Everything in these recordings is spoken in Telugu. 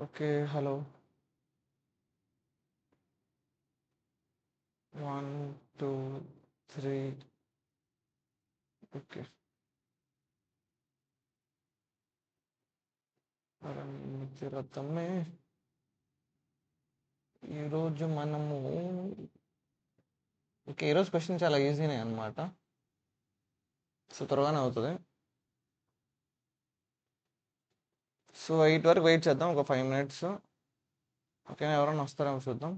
ఓకే. హలో. 1, 2, 3. ఓకే. పరిమితి రథమే. ఈరోజు మనము ఓకే. ఈరోజు క్వశ్చన్ చాలా ఈజీనే అనమాట. సో, త్వరగానే అవుతది. సో, 8 వరకు వెయిట్ చేద్దాం. ఒక 5 మినిట్స్. ఓకేనా? ఎవరైనా వస్తారేమో చూద్దాం.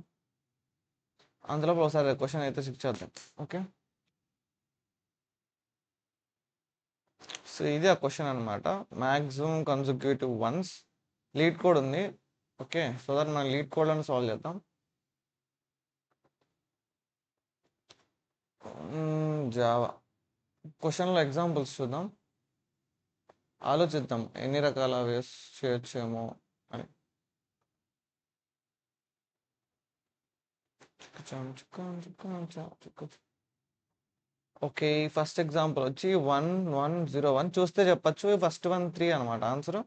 అందులోపు ఒకసారి క్వశ్చన్ అయితే చెక్ చేద్దాం. ఓకే. సో, ఇది ఆ క్వశ్చన్ అనమాట. Maximum consecutive once lead code ఉంది. ఓకే. సో దట్ మనం లీడ్ కోడ్లను సాల్వ్ చేద్దాం. జావా క్వశ్చన్లో ఎగ్జాంపుల్స్ చూద్దాం. ఆలోచిద్దాం ఎన్ని రకాల వేస్ చేయొచ్చేమో అని. ఓకే. ఫస్ట్ ఎగ్జాంపుల్ వచ్చి 1101 చూస్తే చెప్పచ్చు ఫస్ట్ వన్ 3 అనమాట ఆన్సర్.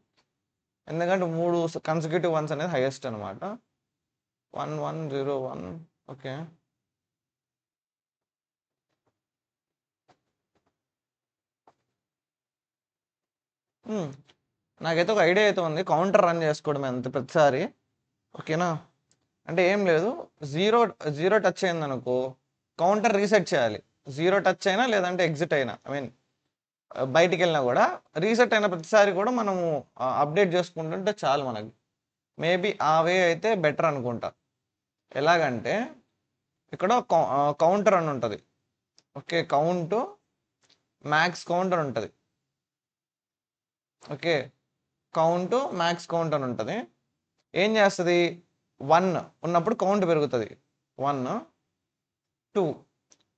ఎందుకంటే 3 కన్సిక్యూటివ్ వన్స్ అనేది హైయెస్ట్ అనమాట. 1101. ఓకే. నాకైతే ఒక ఐడియా అయితే ఉంది. కౌంటర్ రన్ చేసుకోవడం అంత ప్రతిసారి. ఓకేనా? అంటే ఏం లేదు. జీరో జీరో టచ్ అయిందనుకో కౌంటర్ రీసెట్ చేయాలి. జీరో టచ్ అయినా లేదంటే ఎగ్జిట్ అయినా ఐ మీన్ బయటికి వెళ్ళినా కూడా రీసెట్ అయిన ప్రతిసారి కూడా మనము అప్డేట్ చేసుకుంటుంటే చాలు మనకి. మేబీ ఆ వే అయితే బెటర్ అనుకుంటా. ఎలాగంటే ఇక్కడ కౌంటర్ అని ఉంటుంది. ఓకే. మ్యాక్స్ కౌంట్ అని ఉంటుంది. ఓకే. మ్యాక్స్ కౌంట్ అని ఉంటుంది. ఏం చేస్తుంది? 1 ఉన్నప్పుడు కౌంట్ పెరుగుతుంది. 1, 2.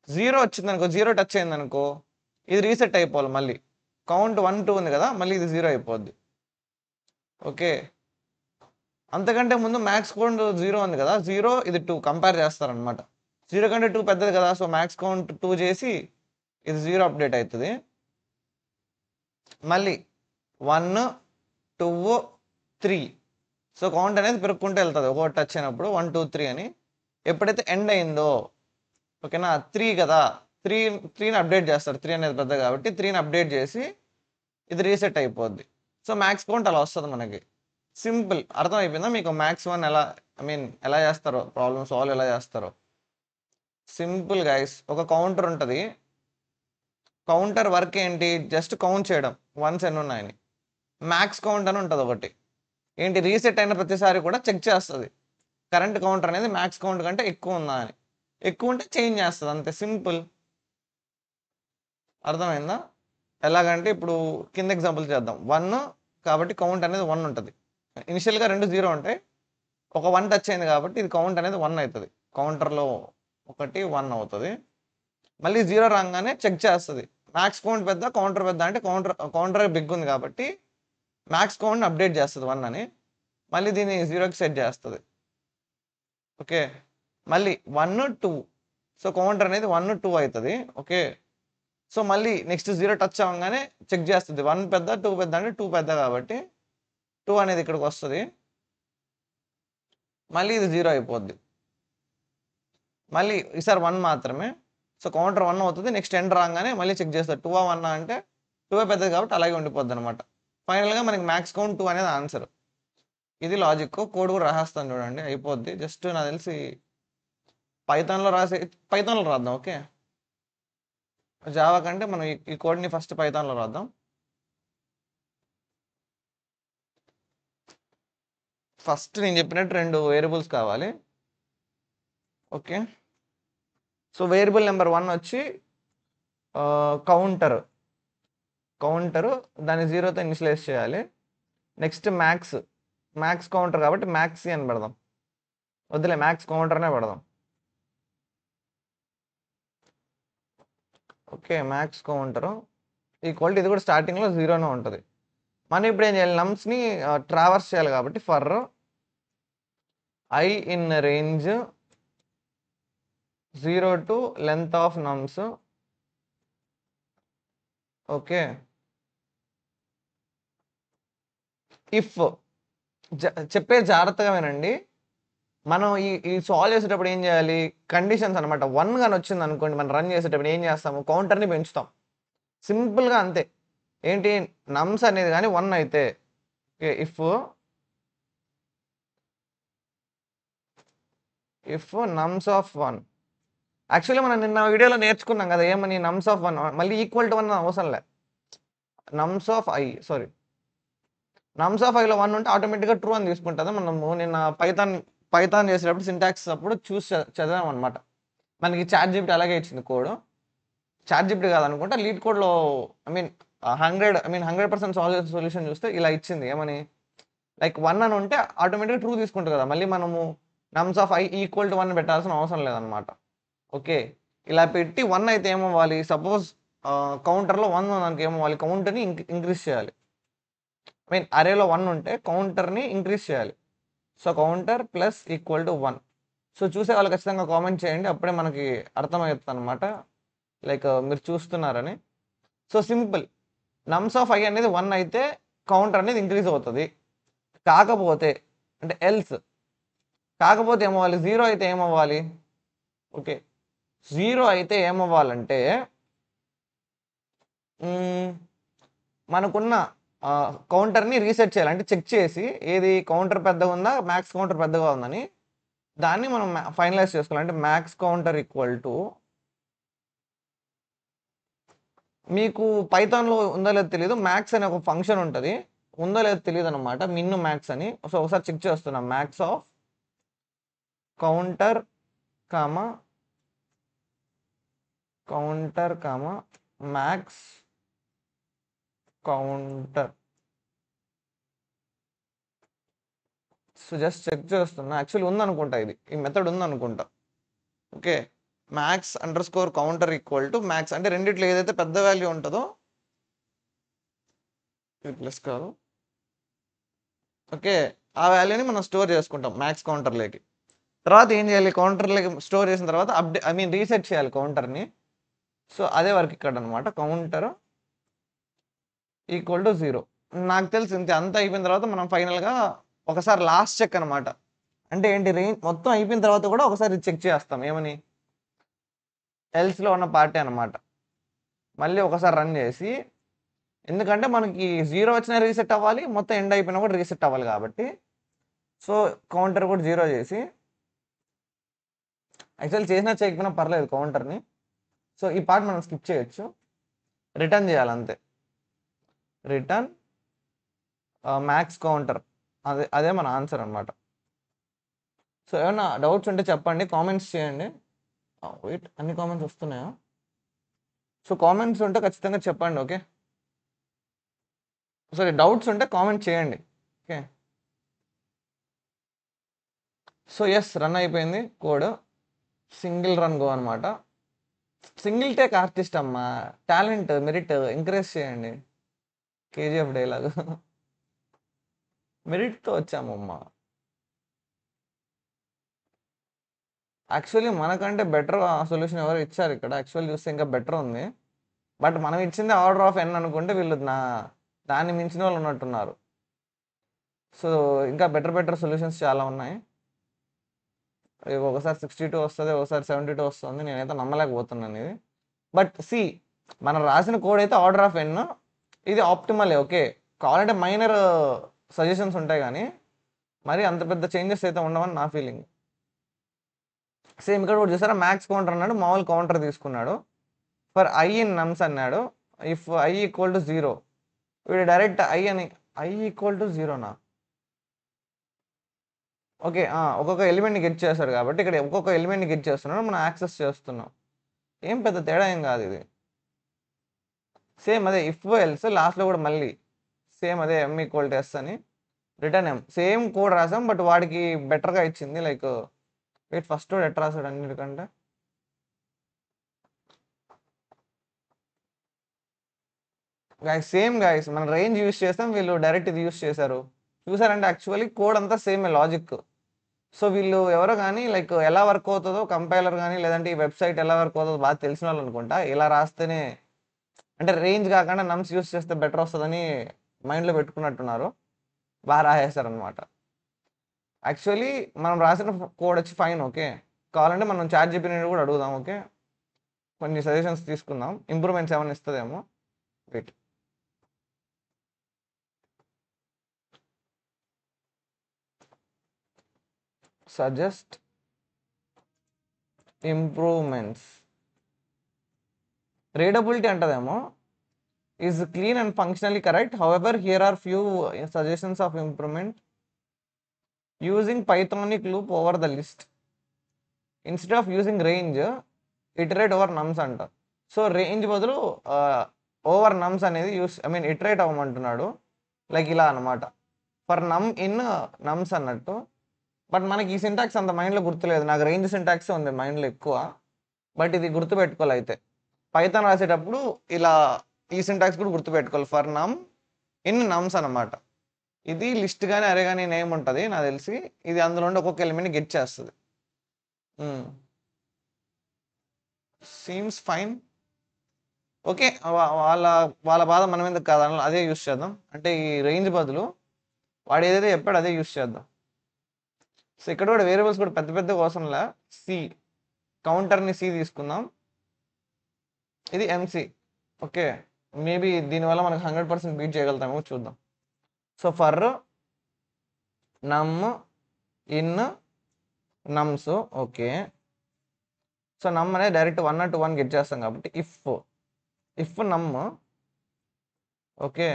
0 వచ్చిందనుకో, 0 టచ్ అయిందనుకో ఇది రీసెట్ అయిపోవాలి మళ్ళీ. కౌంట్ 1, 2 ఉంది కదా, మళ్ళీ ఇది 0 అయిపోద్ది. ఓకే. అంతకంటే ముందు మ్యాక్స్ కౌంట్ 0 ఉంది కదా, 0 ఇది 2 కంపేర్ చేస్తారనమాట. 0 కంటే 2 పెద్దది కదా, సో మ్యాక్స్ కౌంట్ 2 చేసి ఇది 0 అప్డేట్ అవుతుంది. మళ్ళీ 1, 2, 3. సో కౌంట్ అనేది పెరుక్కుంటూ వెళ్తుంది ఒక్కొక్క టచ్ అయినప్పుడు 1, 2, 3 అని. ఎప్పుడైతే ఎండ్ అయిందో ఓకేనా 3 కదా, 3ని అప్డేట్ చేస్తారు. 3 అనేది పెద్ద కాబట్టి 3ని అప్డేట్ చేసి ఇది రీసెట్ అయిపోద్ది. సో మ్యాక్స్ కౌంట్ అలా వస్తుంది మనకి. సింపుల్. అర్థమైపోయిందా మీకు? మ్యాక్స్ వన్ ఎలా ఐ మీన్ ఎలా చేస్తారో, ప్రాబ్లమ్ సాల్వ్ ఎలా చేస్తారో. Simple guys. ఒక కౌంటర్ ఉంటుంది. కౌంటర్ వర్క్ ఏంటి? జస్ట్ కౌంట్ చేయడం వన్స్ ఎన్ని ఉన్నాయని. మ్యాక్స్ కౌంట్ అని ఉంటుంది ఒకటి. ఏంటి? రీసెట్ అయిన ప్రతిసారి కూడా చెక్ చేస్తుంది కరెంట్ కౌంటర్ అనేది మ్యాక్స్ కౌంట్ కంటే ఎక్కువ ఉందా అని. ఎక్కువ ఉంటే చేంజ్ చేస్తుంది, అంతే సింపుల్. అర్థమైందా? ఎలాగంటే ఇప్పుడు కింద ఎగ్జాంపుల్ చేద్దాం. 1 కాబట్టి కౌంట్ అనేది 1 ఉంటుంది. ఇనిషియల్గా 2 0 ఉంటాయి. ఒక 1 టచ్ అయింది కాబట్టి ఇది కౌంట్ అనేది 1 అవుతుంది. కౌంటర్లో ఒకటి 1 అవుతుంది. మళ్ళీ 0 రాగానే చెక్ చేస్తుంది మ్యాక్స్ కౌంట్ పెద్ద కౌంటర్ పెద్ద అంటే కౌంటర్ బిగ్ ఉంది కాబట్టి మ్యాక్స్ కౌంట్ని అప్డేట్ చేస్తుంది 1 అని. మళ్ళీ దీన్ని 0కి సెట్ చేస్తుంది. ఓకే. మళ్ళీ 1, 2. సో కౌంటర్ అనేది 1, 2 అవుతుంది. ఓకే. సో మళ్ళీ నెక్స్ట్ 0 టచ్ అవ్వగానే చెక్ చేస్తుంది 1 పెద్ద 2 పెద్ద అంటే 2 పెద్ద కాబట్టి 2 అనేది ఇక్కడికి వస్తుంది. మళ్ళీ ఇది 0 అయిపోద్ది. మళ్ళీ ఈసారి 1 మాత్రమే. సో కౌంటర్ 1 అవుతుంది. నెక్స్ట్ ఎండ్ రాగానే మళ్ళీ చెక్ చేస్తారు 2 1 అంటే 2 పెద్దది కాబట్టి అలాగే ఉండిపోద్ది అనమాట. ఫైనల్గా మనకి మ్యాక్స్ కౌంట్ 2 అనేది ఆన్సర్. ఇది లాజిక్. కోడ్ కూడా రాసేస్తాను చూడండి, అయిపోద్ది. జస్ట్ నాకు తెలిసి పైథాన్లో రాద్దాం. ఓకే. జావా కంటే మనం ఈ కోడ్ని ఫస్ట్ పైథాన్లో రాద్దాం. ఫస్ట్ నేను చెప్పినట్టు 2 వేరియబుల్స్ కావాలి. ఓకే. సో వేరియబుల్ నెంబర్ 1 వచ్చి కౌంటర్. దాన్ని 0తో ఇనిషియలైజ్ చేయాలి. నెక్స్ట్ మ్యాక్స్ కౌంటర్ కాబట్టి మ్యాక్స్ అని పెడదాం. వద్దులే, మ్యాక్స్ కౌంటర్నే పెడదాం. ఓకే. మ్యాక్స్ కౌంటరు ఈక్వల్ ఇది కూడా స్టార్టింగ్లో 0నే ఉంటుంది. మనం ఇప్పుడు ఏం చేయాలి? నమ్స్ని ట్రావర్స్ చేయాలి కాబట్టి for I in range 0 to length of నమ్స్. Okay. If చెప్పేది జాగ్రత్తగా వినండి. మనం ఈ సాల్వ్ చేసేటప్పుడు ఏం చేయాలి? కండిషన్స్ అనమాట. 1 గాని వచ్చిందనుకోండి మనం రన్ చేసేటప్పుడు ఏం చేస్తాము? కౌంటర్‌ని పెంచుతాం. సింపుల్‌గా అంతే. ఏంటి నమ్స్ అనేది గాని 1 అయితే ఓకే. ఇఫ్ నమ్స్ ఆఫ్ 1 యాక్చువల్లీ మనం నిన్న వీడియోలో నేర్చుకున్నాం కదా! ఏమని నమ్స్ ఆఫ్ 1 మళ్ళీ ఈక్వల్ టు 1 అవసరం లే. Nums of I sorry. Nums of ఐలో 1 ఉంటే ఆటోమేటిక్‌గా ట్రూ అని తీసుకుంటది. మనము నిన్న పైథాన్ చేసేటప్పుడు సింటాక్స్ అప్పుడు చూసి చదివామనమాట. మనకి చాట్‌జీపీటీ అలాగే ఇచ్చింది కోడ్. చాట్‌జీపీటీ కాదనుకుంటా లీడ్ కోడ్‌లో ఐ మీన్ 100% సాల్వ్ చేసిన సొల్యూషన్ చూస్తే ఇలా ఇచ్చింది. ఏమని? లైక్ 1 అని ఉంటే ఆటోమేటిక్‌గా ట్రూ తీసుకుంటది కదా! మళ్ళీ మనము నమ్స్ ఆఫ్ ఐ ఈక్వల్ టు 1 పెట్టాల్సిన అవసరం లేదనమాట. ఓకే. ఇలా పెట్టి 1 అయితే ఏమవ్వాలి? సపోజ్ కౌంటర్‌లో 1 ఉందనుకో ఏమవ్వాలి? కౌంట్‌ని ఇంక్రీజ్ చేయాలి. ఐ మీన్ అరేలో 1 ఉంటే కౌంటర్‌ని ఇంక్రీజ్ చేయాలి. So, counter plus equal to 1. So, చూసేవాళ్ళు ఖచ్చితంగా కామెంట్ చేయండి. అప్పుడే మనకి అర్థమవుతదనమాట. లైక్ మీరు చూస్తున్నారని. So, simple. నమ్స్ ఆఫ్ ఐ అనేది 1 అయితే కౌంటర్ అనేది ఇంక్రీజ్ అవుతది. కాకపోతే అంటే కాకపోతే ఏమవ్వాలి? 0 అయితే ఏమవ్వాలి? ఓకే. 0 అయితే ఏమవ్వాలంటే హ్మ్. మనకున్న కౌంటర్‌ని రీసెట్ చేయాలి. అంటే చెక్ చేసి ఏది కౌంటర్ పెద్దగుందా? మాక్స్ కౌంటర్ పెద్దగా ఉందని దాన్ని మనం ఫైనలైజ్ చేసుకోవాలి. అంటే మాక్స్ కౌంటర్ ఈక్వల్ టు మీకు పైథాన్‌లో ఉందో లేదో తెలీదు. మాక్స్ అనే ఒక ఫంక్షన్ ఉంటది. ఉందో లేదో తెలీదనమాట. మిన్, మాక్స్ అని. సో, ఒకసారి చెక్ చేస్తున్నా. Max of counter, comma counter, comma max counter. So, just check చేస్తున్నా. యాక్చువల్లీ ఉందనుకుంటా ఇది. ఈ మెథడ్ ఉందనుకుంటా. Okay. Max underscore counter equal to max అంటే రెండిట్లో ఏదైతే పెద్ద వాల్యూ ఉంటుందో ఇది ప్లస్ కాదు. ఓకే. ఆ వాల్యూని మనం స్టోర్ చేసుకుంటాం మాక్స్ కౌంటర్‌లోకి. తర్వాత ఏం చేయాలి? కౌంటర్‌లోకి స్టోర్ చేసిన తర్వాత ఐ మీన్ రీసెట్ చేయాలి కౌంటర్‌ని. సో, అదే వర్క్ ఇక్కడనమాట. Counter equal to 0. నాకు తెలిసి ఇంతే. అంతా అయిపోయిన తర్వాత మనం ఫైనల్‌గా ఒకసారి లాస్ట్ చెక్ అనమాట. అంటే ఏంటి రేంజ్ మొత్తం అయిపోయిన తర్వాత కూడా ఒకసారి చెక్ చేస్తాం. ఏమని? ఎల్స్‌లో ఉన్న పార్టీ అనమాట. మళ్ళీ ఒకసారి రన్ చేసి ఎందుకంటే మనకి 0 వచ్చినా రీసెట్ అవ్వాలి. మొత్తం ఎండ్ అయిపోయినా కూడా రీసెట్ అవ్వాలి కాబట్టి. సో, కౌంటర్ కూడా 0 చేసి యాక్చువల్లీ చేసినా చేయకపోయినా పర్లేదు కౌంటర్‌ని. సో, ఈ పార్ట్ మనం స్కిప్ చేయొచ్చు. రిటర్న్ చేయాలి అంతే. Return max counter. అదే మన ఆన్సర్ అనమాట. సో, ఏమన్నా డౌట్స్ ఉంటే చెప్పండి. కామెంట్స్ చేయండి. వెయిట్ అన్ని కామెంట్స్ వస్తున్నాయా? సో, కామెంట్స్ ఉంటే ఖచ్చితంగా చెప్పండి. ఓకే. సారీ డౌట్స్ ఉంటే కామెంట్ చేయండి. ఓకే. సో, యెస్ రన్ అయిపోయింది కోడ్. సింగిల్ రన్ గో అనమాట. సింగిల్ టేక్ ఆర్టిస్ట్ అమ్మా. టాలెంట్, మెరిట్ ఎంకరేజ్ చేయండి. KGF dialogue. మెరిట్‌తో వచ్చామమ్మా. యాక్చువల్లీ మనకంటే బెటర్ సొల్యూషన్ ఎవరో ఇచ్చారు ఇక్కడ. యాక్చువల్లీ చూస్తే ఇంకా బెటర్ ఉంది. బట్ మనం ఇచ్చింది ఆర్డర్ ఆఫ్ ఎన్ అనుకుంటే వీళ్ళు దాన్ని మించిన వాళ్ళు ఉన్నట్టున్నారు. సో, ఇంకా బెటర్ సొల్యూషన్స్ చాలా ఉన్నాయి. ఒకసారి 62 వస్తది. ఒకసారి 72 వస్తుంది. నేనైతే నమ్మలేకపోతున్నాను ఇది. బట్ మనం రాసిన కోడ్ అయితే ఆర్డర్ ఆఫ్ ఎన్. ఇది ఆప్టిమలే ఓకే. కావాలంటే మైనర్ సజెషన్స్ ఉంటాయి గానీ, మరి అంత పెద్ద చేంజెస్ అయితే ఉండవని నా ఫీలింగ్. సేమ్ ఇక్కడ కూడా చూసారా మ్యాక్స్ కౌంటర్ అన్నాడు. మామూలు కౌంటర్ తీసుకున్నాడు. ఫర్ ఐ ఇన్ నమ్స్ అన్నాడు. ఇఫ్ ఐ ఈక్వల్ టు 0 వీడు డైరెక్ట్ ఐ ఈక్వల్ టు 0నా? ఓకే. ఒక్కొక్క ఎలిమెంట్‌ని గెట్ చేస్తాడు కాబట్టి ఇక్కడ ఒక్కొక్క ఎలిమెంట్‌ని గెట్ చేస్తున్నాడు. మనం యాక్సెస్ చేస్తున్నాం. ఏం పెద్ద తేడా ఏం కాదు ఇది. సేమ్ అదే ఇఫ్ ఎల్స్ లాస్ట్‌లో కూడా మళ్ళీ సేమ్ అదే ఎమ్ ఈక్వల్ టు ఎస్ అని రిటర్న్ ఎమ్. సేమ్ కోడ్ రాసాం. బట్ వాడికి బెటర్‌గా ఇచ్చింది. లైక్ వెయిట్ ఫస్ట్ వాడు ఎట్లా రాసాడు అన్నిటికంటే? సేమ్ గైస్ మన రేంజ్ యూజ్ చేస్తాం. వీళ్ళు డైరెక్ట్ ఇది యూజ్ చేశారు. చూసారంటే యాక్చువల్లీ కోడ్ అంతా సేమే లాజిక్. సో, వీళ్ళు ఎవరో గాని లైక్ ఎలా వర్క్ అవుతదో కంపైలర్ గాని లేదంటే ఈ వెబ్‌సైట్ ఎలా వర్క్ అవుతదో బాగా తెలిసినోళ్ళు అనుకుంటా. ఇలా రాస్తేనే అంటే రేంజ్ కాకుండా నమ్స్ యూజ్ చేస్తే బెటర్ వస్తదని మైండ్‌లో పెట్టుకున్నట్టున్నారు. బాగా రాసేసారనమాట. యాక్చువల్లీ మనం రాసిన కోడ్ వచ్చి ఫైన్, ఓకే. కావాలంటే మనం చాట్ జీపీటీ కూడా అడుగుదాం, ఓకే. కొన్ని సజెషన్స్ తీసుకుందాం, ఇంప్రూవ్మెంట్స్ ఏమైనా ఇస్తుందేమో. వెయిట్. Suggest improvements. రీడబిలిటీ అంటదేమో. Is clean and functionally correct, however here are few suggestions of improvement using pythonic loop over the list instead of using range iterate over nums అంట. సో రేంజ్ బదులు ఓవర్ నమ్స్ అనేది ఇటరేట్ అవ్వమంటున్నాడు. లైక్ ఇలా అనమాట, ఫర్ నమ్ ఇన్ నమ్స్ అన్నట్టు. బట్ మనకి ఈ సింటాక్స్ అంత మైండ్లో గుర్తులేదు, నాకు రేంజ్ సింటాక్సే ఉంది మైండ్లో ఎక్కువ. బట్ ఇది గుర్తుపెట్టుకోవాలి అయితే, పైథాన్ రాసేటప్పుడు ఇలా ఈ సింటాక్స్ కూడా గుర్తుపెట్టుకోవాలి, ఫర్ నమ్ ఇన్ నమ్స్ అనమాట. ఇది లిస్ట్ కానీ అరే కానీ నేమ్ ఉంటుంది నాకు తెలిసి, ఇది అందులో ఉండి ఒక్కొక్క ఎలిమెంట్ని గెట్ చేస్తుంది. Seems fine, okay. వాళ్ళ వాళ్ళ బాధ మనం ఎందుకు కాదు, అదే యూస్ చేద్దాం. అంటే ఈ రేంజ్ బదులు వాడు ఏదైతే చెప్పాడు అదే యూస్ చేద్దాం. సో ఇక్కడ కూడా వేరియబుల్స్ కూడా పెద్ద పెద్ద కోసంలా, సి కౌంటర్ని సి తీసుకుందాం, ఇది ఎంసీ, ఓకే. మేబీ దీనివల్ల మనకు 100% బీట్ చేయగలుగుతామేమో చూద్దాం. సో ఫర్ నమ్ ఇన్ నమ్స్, ఓకే. సో నమ్ అనేది డైరెక్ట్ 1 to 1 గెట్ చేస్తాం కాబట్టి ఇఫ్ నమ్, ఓకే.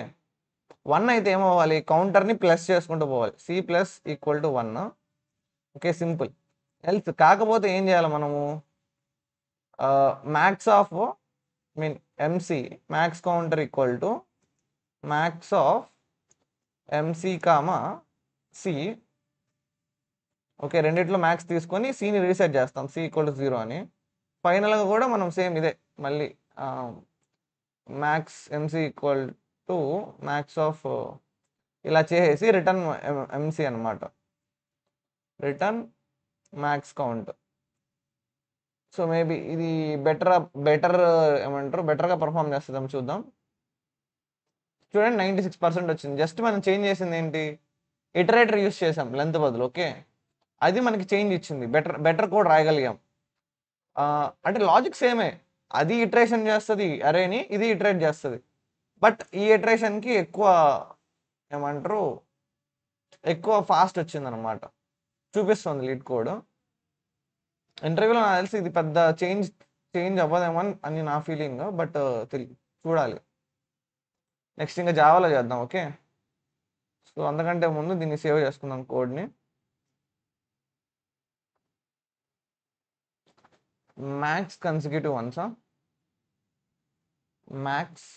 1 అయితే ఏమవ్వాలి, కౌంటర్ని ప్లస్ చేసుకుంటూ పోవాలి, C plus equal to 1, okay. Simple. Else కాకపోతే ఏం చేయాలి మనము, max of MC max counter equal to max of MC comma C, okay. రెండిట్లో మ్యాక్స్ తీసుకొని సిని రీసెట్ చేస్తాం, సి ఈక్వల్ టు 0 అని. ఫైనల్గా కూడా మనం సేమ్ ఇదే మళ్ళీ max MC equal to max of ఇలా చేసేసి రిటర్న్ ఎంసీ అనమాట, return max count. So maybe ఇది బెటర్గా పర్ఫామ్ చేస్తుందాం, చూద్దాం. చూడండి 96% వచ్చింది. జస్ట్ మనం చేంజ్ చేసింది ఏంటి, ఇటరేటర్ యూస్ చేసాం లెంత్ బదులు, ఓకే. అది మనకి చేంజ్ ఇచ్చింది, బెటర్ కోడ్ రాయగలిగాం. అంటే లాజిక్ సేమే, అది ఇటరేషన్ చేస్తుంది అరేని, ఇది ఇటరేట్ చేస్తుంది. బట్ ఈ ఇటరేషన్కి ఎక్కువ ఫాస్ట్ వచ్చింది అనమాట, చూపిస్తుంది లీడ్ కోడ్. ఇంటర్వ్యూలో నాకు తెలిసి ఇది పెద్ద చేంజ్ అవ్వదేమో అని నా ఫీలింగ్, బట్ చూడాలి. నెక్స్ట్ ఇంకా జావాలో చేద్దాం, ఓకే. సో అంతకంటే ముందు దీన్ని సేవ్ చేసుకుందాం కోడ్ని. మ్యాక్స్ కన్సిక్యూటివ్ వన్సా, మ్యాక్స్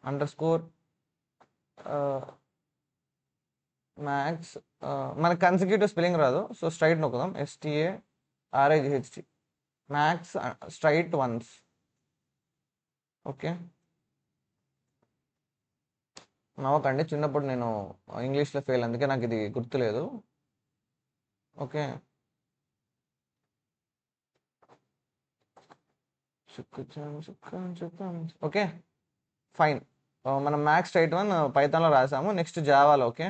అండర్స్కోర్ మ్యాక్స్, మనకి కన్సిక్యూటివ్ స్పెల్లింగ్ రాదు, సో స్ట్రైట్ నొక్కుదాం, STARIGHT, max straight ones, okay. నవ్వకండి, చిన్నప్పుడు నేను ఇంగ్లీష్లో ఫెయిల్, అందుకే నాకు ఇది గుర్తులేదు, ఓకే. ఓకే ఫైన్, మనం మ్యాక్స్ స్ట్రైట్ వన్ పైథాన్లో రాసాము. నెక్స్ట్ జావాలో, ఓకే.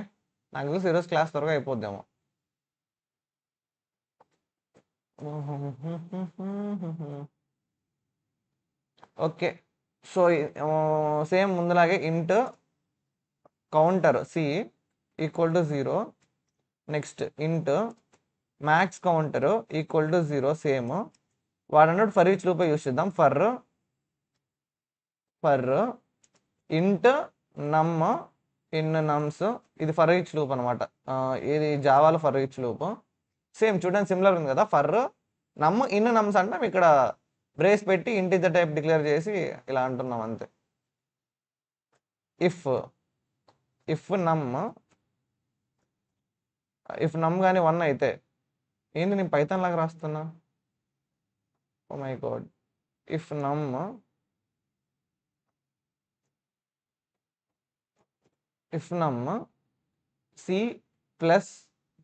నాకు తెలిసి ఈరోజు క్లాస్ త్వరగా అయిపోద్దాము. ఓకే. సో సేమ్ ముందులాగే int counter c equal to 0, next int max counter equal to 0, same. వాడన్నట్టు ఫర్ ఈచ్ లూప్ యూస్ చేద్దాం, ఫర్ ఇంట్ నమ్ ఇన్ నమ్స్, ఇది ఫర్ ఈచ్ లూప్ అనమాట. ఇది జావాలో ఫర్ ఈచ్ లూప్. సేమ్ చూడండి సిమిలర్ ఉంది కదా, ఫర్ నమ్ ఇన్ నమ్స్ అంటే ఇక్కడ బ్రేస్ పెట్టి ఇంటిజర్ టైప్ డిక్లేర్ చేసి ఇలా అంటున్నాం అంతే. ఇఫ్ నమ్ కానీ 1 అయితే, ఏంది నేను పైథాన్ లాగా రాస్తున్నా, oh my god. If num c plus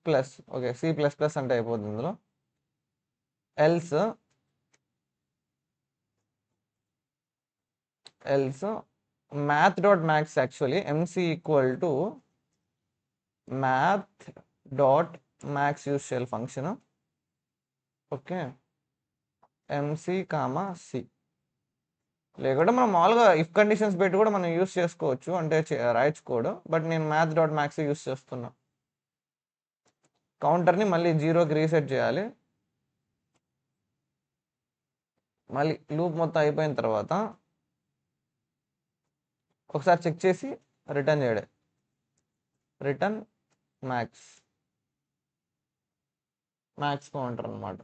plus, okay, c plus plus అంటే అయిపోతుంది ఇందులో. Else math.max actually MC equal to math dot max use చేయాలి function. Okay, MC comma c. లేకుంటే మనం మామూలుగా ఇఫ్ కండిషన్స్ పెట్టి కూడా మనం యూస్ చేసుకోవచ్చు, అంటే రాయొచ్చు కోడ్. బట్ నేను మ్యాథ్ డాట్ మ్యాక్స్ యూస్ చేస్తున్నా. కౌంటర్ని మళ్ళీ 0కి రీసెట్ చేయాలి. మళ్ళీ లూప్ మొత్తం అయిపోయిన తర్వాత ఒకసారి చెక్ చేసి రిటర్న్ చేయడే, రిటర్న్ మ్యాక్స్ కౌంటర్ అనమాట.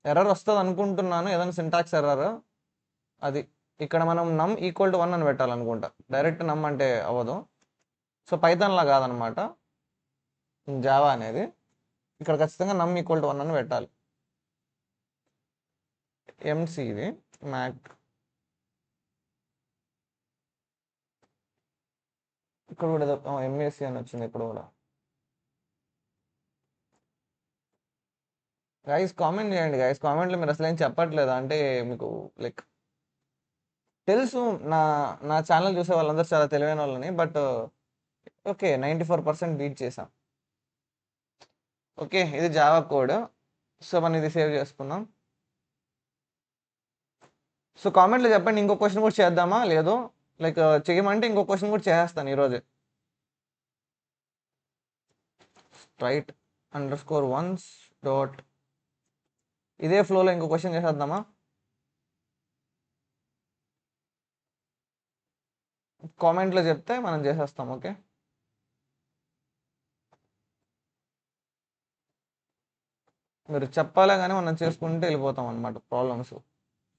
ఎర్రర్ వస్తుంది అనుకుంటున్నాను, ఏదైనా సింటాక్స్ ఎర్రర్. అది ఇక్కడ మనం నమ్ ఈక్వల్ టు 1 అని పెట్టాలనుకుంటా, డైరెక్ట్ నమ్ అంటే అవ్వదు. సో పైథాన్లా కాదనమాట జావా అనేది. ఇక్కడ ఖచ్చితంగా నమ్ ఈక్వల్ టు 1 అని పెట్టాలి. ఎంసీ ఇది మ్యాక్, ఇక్కడ కూడా ఎంఏసి అని వచ్చింది ఇక్కడ కూడా. గైస్ కామెంట్ చేయండి గైస్, కామెంట్లో మీరు అసలు ఏం చెప్పట్లేదు అంటే మీకు లైక్ తెలుసు నా నా ఛానల్ చూసే వాళ్ళందరూ చాలా తెలివైన వాళ్ళని, బట్ ఓకే 94% బీట్ చేసాం. ఓకే, ఇది జావా కోడ్. సో మనం ఇది సేవ్ చేసుకుందాం. సో కామెంట్లో చెప్పండి, ఇంకో క్వశ్చన్ కూడా చేద్దామా లేదో, లైక్ చేయమంటే ఇంకో క్వశ్చన్ కూడా చేసేస్తాను ఈరోజే. స్ట్రైట్ _ones డాట్, ఇదే ఫ్లోలో ఇంకో క్వశ్చన్ చేసేద్దామా? కామెంట్లో చెప్తే మనం చేసేస్తాం. ఓకే, మీరు చెప్పాలే కానీ మనం చేసుకుంటే వెళ్ళిపోతాం అనమాట ప్రాబ్లమ్స్.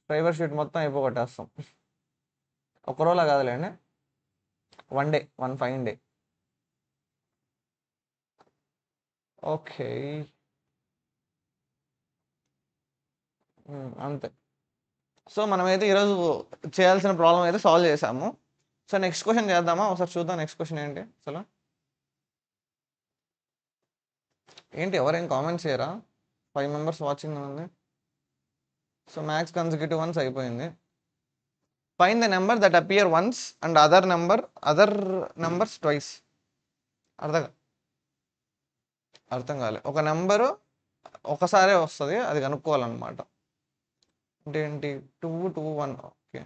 డ్రైవర్ షీట్ మొత్తం అయిపోగొట్టేస్తాం. ఒక రోజులా కాదులేండి, 1 డే, 1 ఫైన్ డే. ఓకే, అంతే. సో మనమైతే ఈరోజు చేయాల్సిన ప్రాబ్లం అయితే సాల్వ్ చేసాము. సో నెక్స్ట్ క్వశ్చన్ చేద్దామా? ఒకసారి చూద్దాం నెక్స్ట్ క్వశ్చన్ ఏంటి అసలు. ఏంటి ఎవరేం కామెంట్స్ చేయరా? 5 మెంబర్స్ వాచింగ్ ఉంది. సో మ్యాక్స్ కన్సిక్యూటివ్ వన్స్ అయిపోయింది. Find the number that appear once and other numbers twice. అర్థం కాలే. ఒక నెంబరు ఒకసారే వస్తుంది, అది కనుక్కోవాలన్నమాట. అంటే ఏంటి? 2 2 1. ఓకే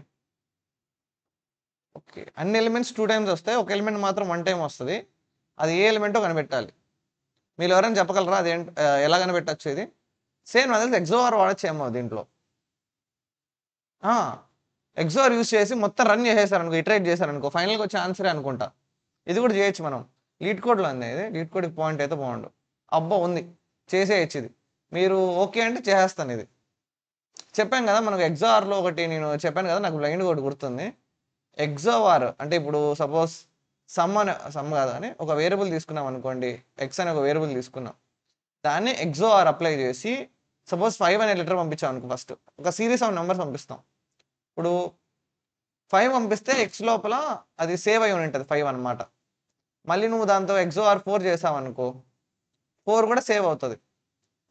ఓకే, అన్ని ఎలిమెంట్స్ 2 టైమ్స్ వస్తాయి, ఒక ఎలిమెంట్ మాత్రం 1 టైం వస్తుంది. అది ఏ ఎలిమెంటో కనిపెట్టాలి. మీరు ఎవరైనా చెప్పగలరా అది ఎలా కనిపెట్టచ్చు? ఇది సేమ్ అదే ఎక్సోఆర్ వాడచ్చేమో దీంట్లో. ఎక్సోఆర్ యూస్ చేసి మొత్తం రన్ చేసేసారనుకో, ఇటరేట్ చేశారనుకో, ఫైనల్గా వచ్చే ఆన్సరే అనుకుంటా. ఇది కూడా చేయొచ్చు మనం. లీడ్ కోడ్లో ఉంది ఇది, లీడ్ కోడ్కి పాయింట్ అయితే బాగుండు. అబ్బా ఉంది, చేసేయచ్చు ఇది. మీరు ఓకే అంటే చేసేస్తాను ఇది. చెప్పాను కదా మనకు ఎక్సోఆర్లో ఒకటి, నేను చెప్పాను కదా నాకు బ్లైండ్ ఒకటి గుర్తుంది. ఎక్సోఆర్ అంటే ఇప్పుడు సపోజ్ సమ్ కాదు కానీ ఒక వేరియబుల్ తీసుకున్నాం అనుకోండి, ఎక్స్ అనే ఒక వేరియబుల్ తీసుకున్నాం, దాన్ని ఎక్సోఆర్ అప్లై చేసి సపోజ్ 5 అనే లెటర్ పంపించాం అనుకో, ఫస్ట్ ఒక సిరీస్ ఆఫ్ నెంబర్స్ పంపిస్తాం. ఇప్పుడు 5 పంపిస్తే ఎక్స్ లోపల అది సేవ్ అయి ఉంటుంది 5 అనమాట. మళ్ళీ నువ్వు దాంతో ఎక్సోఆర్ 4 చేసావు అనుకో, 4 కూడా సేవ్ అవుతుంది.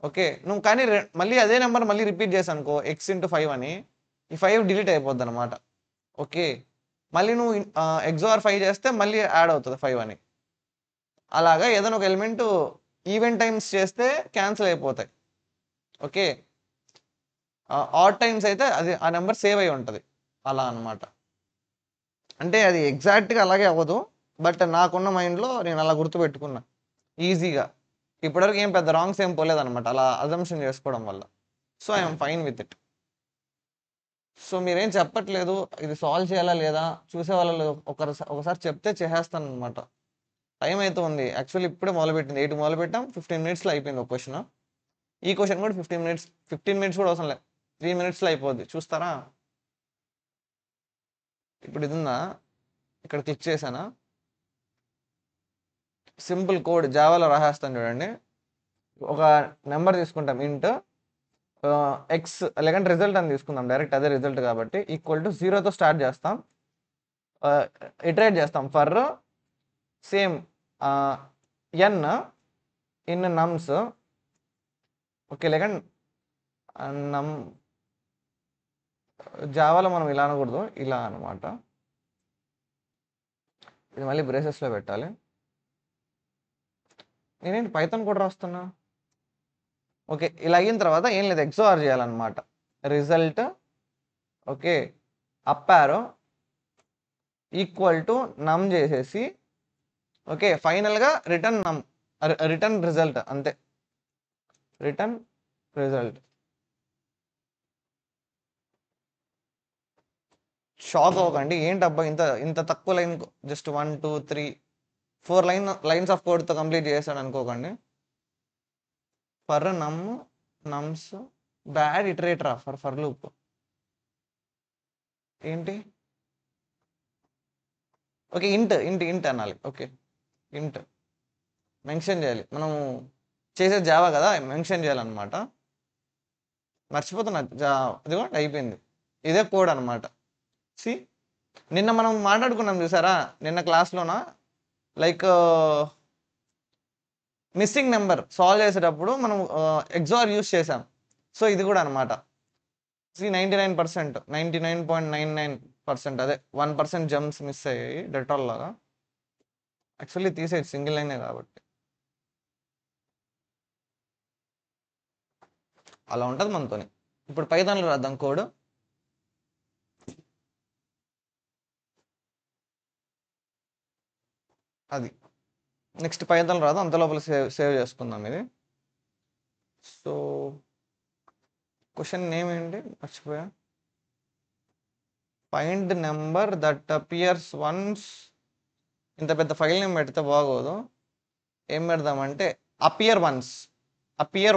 ఓకే, నువ్వు కానీ మళ్ళీ అదే నెంబర్ మళ్ళీ రిపీట్ చేసావు అనుకో, ఎక్స్ ఇంటూ 5 అని, ఈ 5 డిలీట్ అయిపోద్ది అనమాట. ఓకే, మళ్ళీ నువ్వు ఎక్సోఆర్ 5 చేస్తే మళ్ళీ యాడ్ అవుతుంది 5 అని. అలాగా ఏదైనా ఒక ఎలిమెంట్ ఈవెన్ టైమ్స్ చేస్తే క్యాన్సిల్ అయిపోతాయి. ఓకే, ఆడ్ టైమ్స్ అయితే అది ఆ నెంబర్ సేవ్ అయి ఉంటుంది, అలా అనమాట. అంటే అది ఎగ్జాక్ట్గా అలాగే అవ్వదు, బట్ నాకున్న మైండ్లో నేను అలా గుర్తుపెట్టుకున్నా ఈజీగా. ఇప్పటివరకు ఏం పెద్ద రాంగ్స్ ఏం పోలేదన్నమాట అలా అజంప్షన్ చేసుకోవడం వల్ల. So I'm fine with it. So మీరేం చెప్పట్లేదు, ఇది సాల్వ్ చేయాలా లేదా చూసే వాళ్ళు ఒకసారి చెప్తే చేసేస్తాను అనమాట. టైం అయితే ఉంది యాక్చువల్లీ, ఇప్పుడే మొదలుపెట్టింది. 8 మొదలుపెట్టాం, 15 మినిట్స్లో అయిపోయింది ఒక క్వశ్చన్. ఈ క్వశ్చన్ కూడా 15 మినిట్స్ కూడా అవసరం లేదు, 3 మినిట్స్లో అయిపోద్ది. చూస్తారా? ఇప్పుడు ఇది ఉందా, ఇక్కడ క్లిక్ చేశానా, సింపుల్ కోడ్ జావాలో రాసేస్తాను చూడండి. ఒక నెంబర్ తీసుకుంటాం ఇంట్ ఎక్స్, లేకంటే రిజల్ట్ అని తీసుకుందాం, డైరెక్ట్ అదే రిజల్ట్ కాబట్టి, ఈక్వల్ టు 0తో స్టార్ట్ చేస్తాం, ఇటరేట్ చేస్తాం for same N in nums. Okay, లేకంటే నమ్ జావాలో మనం ఇలా అనకూడదు, ఇలా అనమాట. ఇది మళ్ళీ బ్రేసెస్లో పెట్టాలి. నేనేంటి పైథాన్ కూడా రాస్తున్నా. ఓకే, ఇలా అయిన తర్వాత ఏం లేదు, ఎక్స్ఆర్ చేయాలన్నమాట. Result okay up arrow equal to num చేసేసి ఓకే ఫైనల్గా రిటర్న్ రిజల్ట్ అంతే. Return result. షాక్ అవ్వకండి, ఏంటబ్బా ఇంత ఇంత తక్కువ లైన్, జస్ట్ 1 2 3 4 లైన్స్ ఆఫ్ కోడ్తో కంప్లీట్ చేశాడు అనుకోకండి. ఫర్ నమ్స్ బ్యాడ్ ఇటరేటరా ఫర్ లూప్ ఏంటి? ఓకే ఇంట్ ఇంట్ ఇంట్ అనాలి. ఓకే ఇంట్ మెన్షన్ చేయాలి, మనం చేసేది జావా కదా, మెన్షన్ చేయాలన్నమాట. మర్చిపోతున్నా అదిగో అయిపోయింది, ఇదే కోడ్ అనమాట. సి నిన్న మనం మాట్లాడుకున్నాం చూసారా నిన్న క్లాస్లోన, లైక్ మిస్సింగ్ నెంబర్ సాల్వ్ చేసేటప్పుడు మనం ఎగ్జార్ యూస్ చేసాం. సో ఇది కూడా అనమాట. సి 99%, 99.99%, అదే 1% జంప్స్ మిస్ అయ్యాయి డెటాల్ లాగా. యాక్చువల్లీ తీసేది సింగిల్ లైనే కాబట్టి అలా ఉంటుంది మనతోని. ఇప్పుడు పైథాన్లో రాద్దాం కోడ్. అది నెక్స్ట్ పైథాన్లో రాదు, అంత లోపల సేవ్ చేసుకుందాం ఇది. సో క్వశ్చన్ నేమ్ ఏంటి మర్చిపోయా. Find number that appears once. ఇంత పెద్ద ఫైల్ నేమ్ పెడితే బాగోదు, ఏం పెడదామంటే అపియర్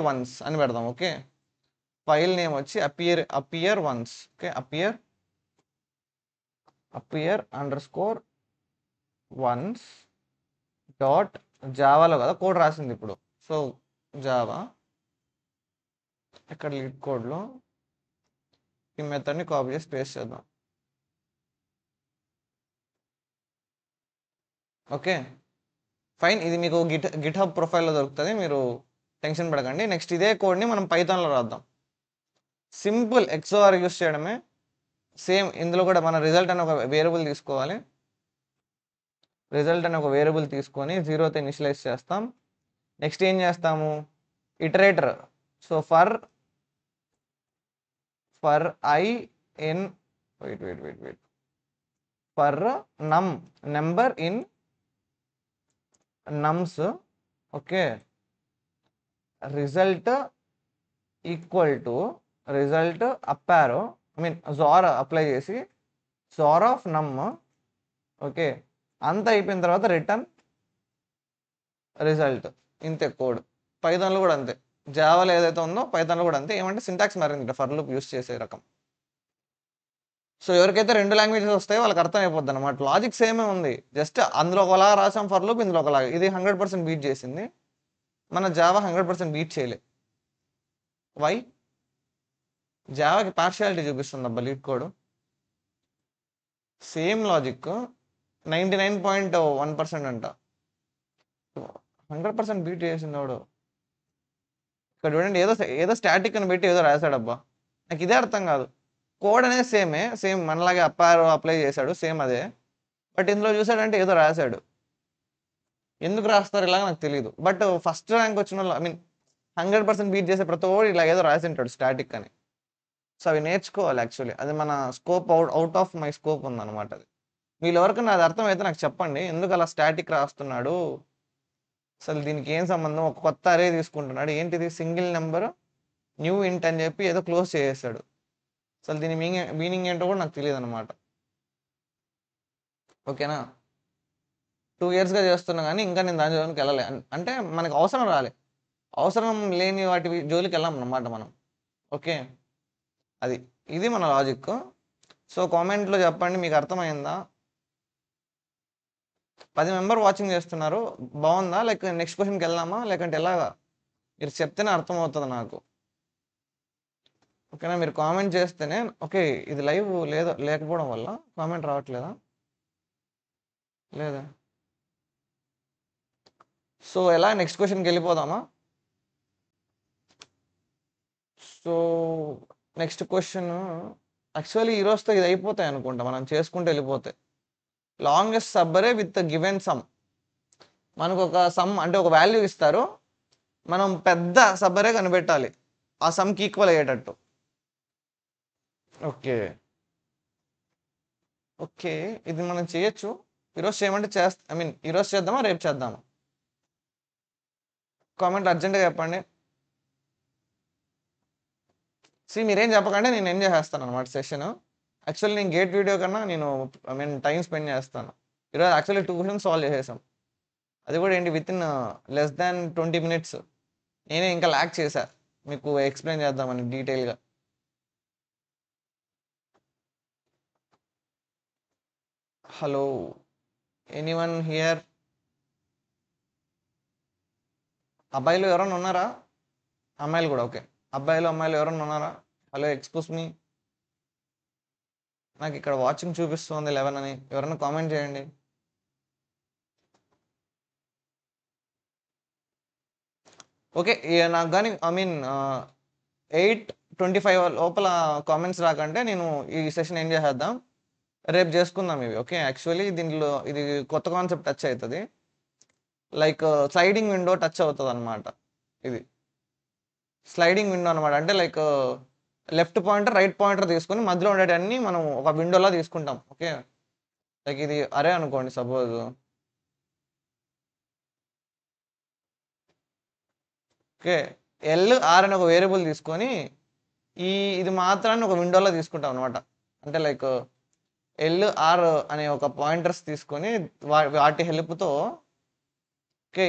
వన్స్ అని పెడదాం. ఓకే ఫైల్ నేమ్ వచ్చి appear ones. Okay appear underscore ones dot జావాలో కదా కోడ్ రాసింది ఇప్పుడు. సో జావా ఇక్కడ లీడ్ కోడ్లో ఈ మెథడ్ని కాపీ చేసి పేస్ట్ చేద్దాం. ఓకే ఫైన్, ఇది మీకు గిట్ హబ్ ప్రొఫైల్లో దొరుకుతుంది, మీరు టెన్షన్ పడకండి. నెక్స్ట్ ఇదే కోడ్ని మనం పైథాన్లో రాద్దాం. సింపుల్ ఎక్స్ఓఆర్ యూస్ చేయడమే. సేమ్ ఇందులో కూడా మన రిజల్ట్ అని ఒక వేరియబుల్ తీసుకోవాలి. రిజల్ట్ అని ఒక వేరియబుల్ తీసుకొని 0తో ఇనిషియలైజ్ చేస్తాం. నెక్స్ట్ ఏం చేస్తాము, iterator. So for I in wait for number in nums. Okay result equal to result up arrow, XOR apply చేసి జార్ ఆఫ్ నమ్. ఓకే అంత అయిపోయిన తర్వాత రిటర్న్ రిజల్ట్. ఇంతే కోడ్. పైథాన్లో కూడా అంతే, జావాలో ఏదైతే ఉందో పైథాన్లో కూడా అంతే. ఏమంటే సింటాక్స్ మారింది ఫర్ లూప్ యూస్ చేసే రకం. సో ఎవరికైతే 2 లాంగ్వేజెస్ వస్తాయో వాళ్ళకి అర్థం అయిపోద్ది అనమాట. లాజిక్ సేమే ఉంది, జస్ట్ అందులో ఒకలా రాసాం ఫర్ లూప్, ఇందులో ఒకలాగా. ఇది 100% బీట్ చేసింది, మన జావా 100% బీట్ చేయలే. వై? జావాకి పార్షియాలిటీ చూపిస్తుంది అబ్బా లీడ్ కోడ్. సేమ్ లాజిక్ 99.1% అంట, 100% బీట్ చేసింది వాడు. ఇక్కడ చూడండి, ఏదో స్టాటిక్ అని పెట్టి ఏదో రాశాడబ్బా, నాకు ఇదే అర్థం కాదు. కోడ్ అనేది సేమ్ మనలాగే అప్లై చేశాడు, సేమ్ అదే. బట్ ఇందులో చూసాడంటే ఏదో రాశాడు. ఎందుకు రాస్తారు ఇలాగ నాకు తెలియదు. బట్ ఫస్ట్ ర్యాంక్ వచ్చిన వాళ్ళు 100% బీట్ చేసే ప్రతి ఒక్కడు ఇలా ఏదో రాసి ఉంటాడు స్టాటిక్ అని. సో అవి నేర్చుకోవాలి యాక్చువల్లీ. అది మన scope, out of my scope ఉందన్నమాట. అది వీళ్ళు ఎవరికైనా అది అర్థమైతే నాకు చెప్పండి, ఎందుకు అలా స్టాటిక్ రాస్తున్నాడు, అసలు దీనికి ఏం సంబంధం. ఒక కొత్త అరే తీసుకుంటున్నాడు, ఏంటిది సింగిల్ నెంబర్ న్యూ ఇంట్ అని చెప్పి ఏదో క్లోజ్ చేసేసాడు. అసలు దీని మీనింగ్ ఏంటో కూడా నాకు తెలియదు అనమాట. ఓకేనా, 2 ఇయర్స్గా చేస్తున్నా కానీ ఇంకా నేను దాని జోలికి వెళ్ళలే. అంటే మనకు అవసరం రాలే, అవసరం లేని వాటి జోలికి వెళ్ళాం అన్నమాట మనం. ఓకే ఇది మన లాజిక్. సో కామెంట్లో చెప్పండి మీకు అర్థమైందా. 10 మెంబర్ వాచింగ్ చేస్తున్నారు, బాగుందా? లైక్ నెక్స్ట్ క్వశ్చన్కి వెళ్దామా లేకంటే ఎలాగా? మీరు చెప్తేనే అర్థమవుతుంది నాకు. ఓకేనా, మీరు కామెంట్ చేస్తేనే. ఓకే ఇది లైవ్ లేకపోవడం వల్ల కామెంట్ రావట్లేదా? లేదా? సో ఎలా నెక్స్ట్ క్వశ్చన్కి వెళ్ళిపోదామా? సో నెక్స్ట్ క్వశ్చన్ యాక్చువల్లీ ఈరోజుతో ఇది అయిపోతాయి అనుకుంటా, మనం చేసుకుంటూ వెళ్ళిపోతే. Longest subarray with given sum. మనకు ఒక సమ్ అంటే ఒక వాల్యూ ఇస్తారు, మనం పెద్ద సబ్బరే కనిపెట్టాలి ఆ సమ్కి ఈక్వల్ అయ్యేటట్టు. ఓకే ఓకే, ఇది మనం చేయొచ్చు. ఈరోజు చేయమంటే ఐ మీన్ ఈరోజు చేద్దామా రేపు చేద్దామా? కామెంట్ అర్జెంట్గా చెప్పండి. మీరేం చెప్పకంటే నేను ఎంజాయ్ చేస్తాను అనమాట సెషన్. యాక్చువల్లీ నేను గేట్ వీడియో కన్నా నేను ఐ మీన్ టైం స్పెండ్ చేస్తాను. ఈరోజు యాక్చువల్లీ 2 క్వశ్చన్స్ సాల్వ్ చేసేసాం. అది కూడా ఏంటి with in less than 20 minutes. నేనే ఇంకా ల్యాక్ చేశా మీకు ఎక్స్ప్లెయిన్ చేద్దామని డీటెయిల్గా. Hello, anyone here? అబ్బాయిలు ఎవరైనా ఉన్నారా? అమ్మాయిలు కూడా ఓకే. అమ్మాయిలు ఎవరైనా ఉన్నారా? Hello, excuse me. నాకు ఇక్కడ వాచింగ్ చూపిస్తుంది 11 అని. ఎవరైనా కామెంట్ చేయండి. ఓకే, నాకు కానీ ఐ మీన్ 8:25 లోపల కామెంట్స్ రాకంటే నేను ఈ సెషన్ ఏం చేసేద్దాం, రేపు చేసుకుందాం ఇవి. ఓకే, యాక్చువల్లీ దీంట్లో ఇది కొత్త కాన్సెప్ట్ టచ్ అవుతుంది. లైక్ స్లైడింగ్ విండో టచ్ అవుతుంది అనమాట. ఇది స్లైడింగ్ విండో అనమాట. అంటే like left pointer right pointer తీసుకొని మధ్యలో ఉండేటన్ని మనం ఒక విండోలా తీసుకుంటాం. ఓకే, లైక్ ఇది అరే అనుకోండి సపోజ్. ఓకే, LR అని ఒక వేరియబుల్ తీసుకొని ఇది మాత్రాన్ని ఒక విండోలో తీసుకుంటాం అనమాట. అంటే లైక్ LR అనే ఒక పాయింటర్స్ తీసుకొని వాటి హెల్ప్తో ఓకే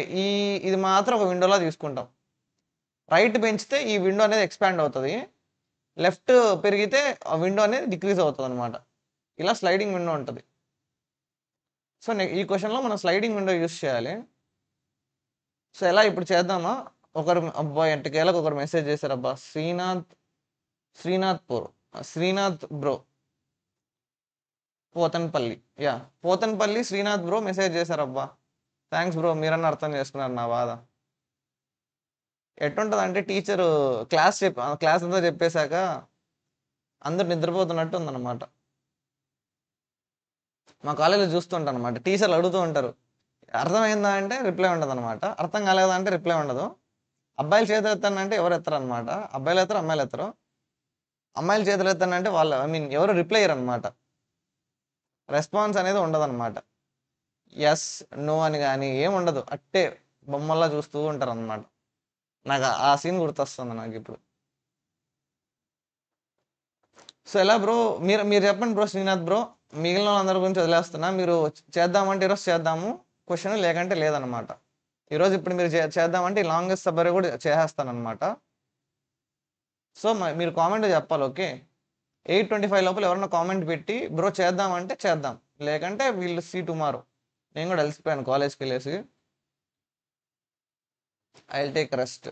ఇది మాత్రం ఒక విండోలో తీసుకుంటాం. రైట్ పెంచితే ఈ విండో అనేది ఎక్స్పాండ్ అవుతుంది, లెఫ్ట్ పెరిగితే ఆ విండో అనేది డిక్రీజ్ అవుతుంది అనమాట. ఇలా స్లైడింగ్ విండో ఉంటుంది. సో ఈ క్వశ్చన్లో మనం స్లైడింగ్ విండో యూస్ చేయాలి. సో ఎలా ఇప్పుడు చేద్దామా? అబ్బాయి ఎంటకేళ్ళకి ఒకరు మెసేజ్ చేశారు, అబ్బా Srinath bro Pothanpalli, Pothanpalli Srinath bro message చేశారు. అబ్బా థ్యాంక్స్ బ్రో, మీరన్నా అర్థం చేసుకున్నారు నా బాధ. ఎట్టుంటుంది అంటే టీచరు క్లాస్ అంతా చెప్పేశాక అందరు నిద్రపోతున్నట్టు ఉందన్నమాట. మా కాలేజీలో చూస్తుంటాను అనమాట, టీచర్లు అడుగుతూ ఉంటారు, అర్థమైందా అంటే రిప్లై ఉండదు అనమాట, అర్థం కాలేదా అంటే రిప్లై ఉండదు. అబ్బాయిలు చేతులు ఎత్తానంటే ఎవరు ఎత్తారు అనమాట, అబ్బాయిలు ఎత్తారు అమ్మాయిలు ఎత్తారు. అమ్మాయిలు చేతులు ఎత్తానంటే వాళ్ళు ఐ మీన్ ఎవరు రిప్లై అయ్యారు అనమాట, రెస్పాన్స్ అనేది ఉండదు అనమాట. ఎస్ నో అని కానీ ఏముండదు, అట్టే బొమ్మల్లా చూస్తూ ఉంటారు అనమాట. నాకు ఆ సీన్ గుర్తొస్తుంది నాకు ఇప్పుడు. సో ఎలా బ్రో, మీరు చెప్పండి బ్రో శ్రీనాథ్ బ్రో. మిగిలిన వాళ్ళందరి గురించి వదిలేస్తున్నా, మీరు చేద్దామంటే ఈరోజు చేద్దాము క్వశ్చన్, లేకంటే లేదనమాట. ఈరోజు ఇప్పుడు మీరు చేద్దామంటే లాంగెస్ట్ సబ్బరీ కూడా చేసేస్తానమాట. సో మీరు కామెంట్ చెప్పాలి. ఓకే, 8:25 లోపల ఎవరన్నా కామెంట్ పెట్టి బ్రో చేద్దామంటే చేద్దాం, లేకంటే వీళ్ళు సీ టుమారో. నేను కూడా అలసిపోయాను కాలేజ్కి వెళ్ళేసి, I will take rest.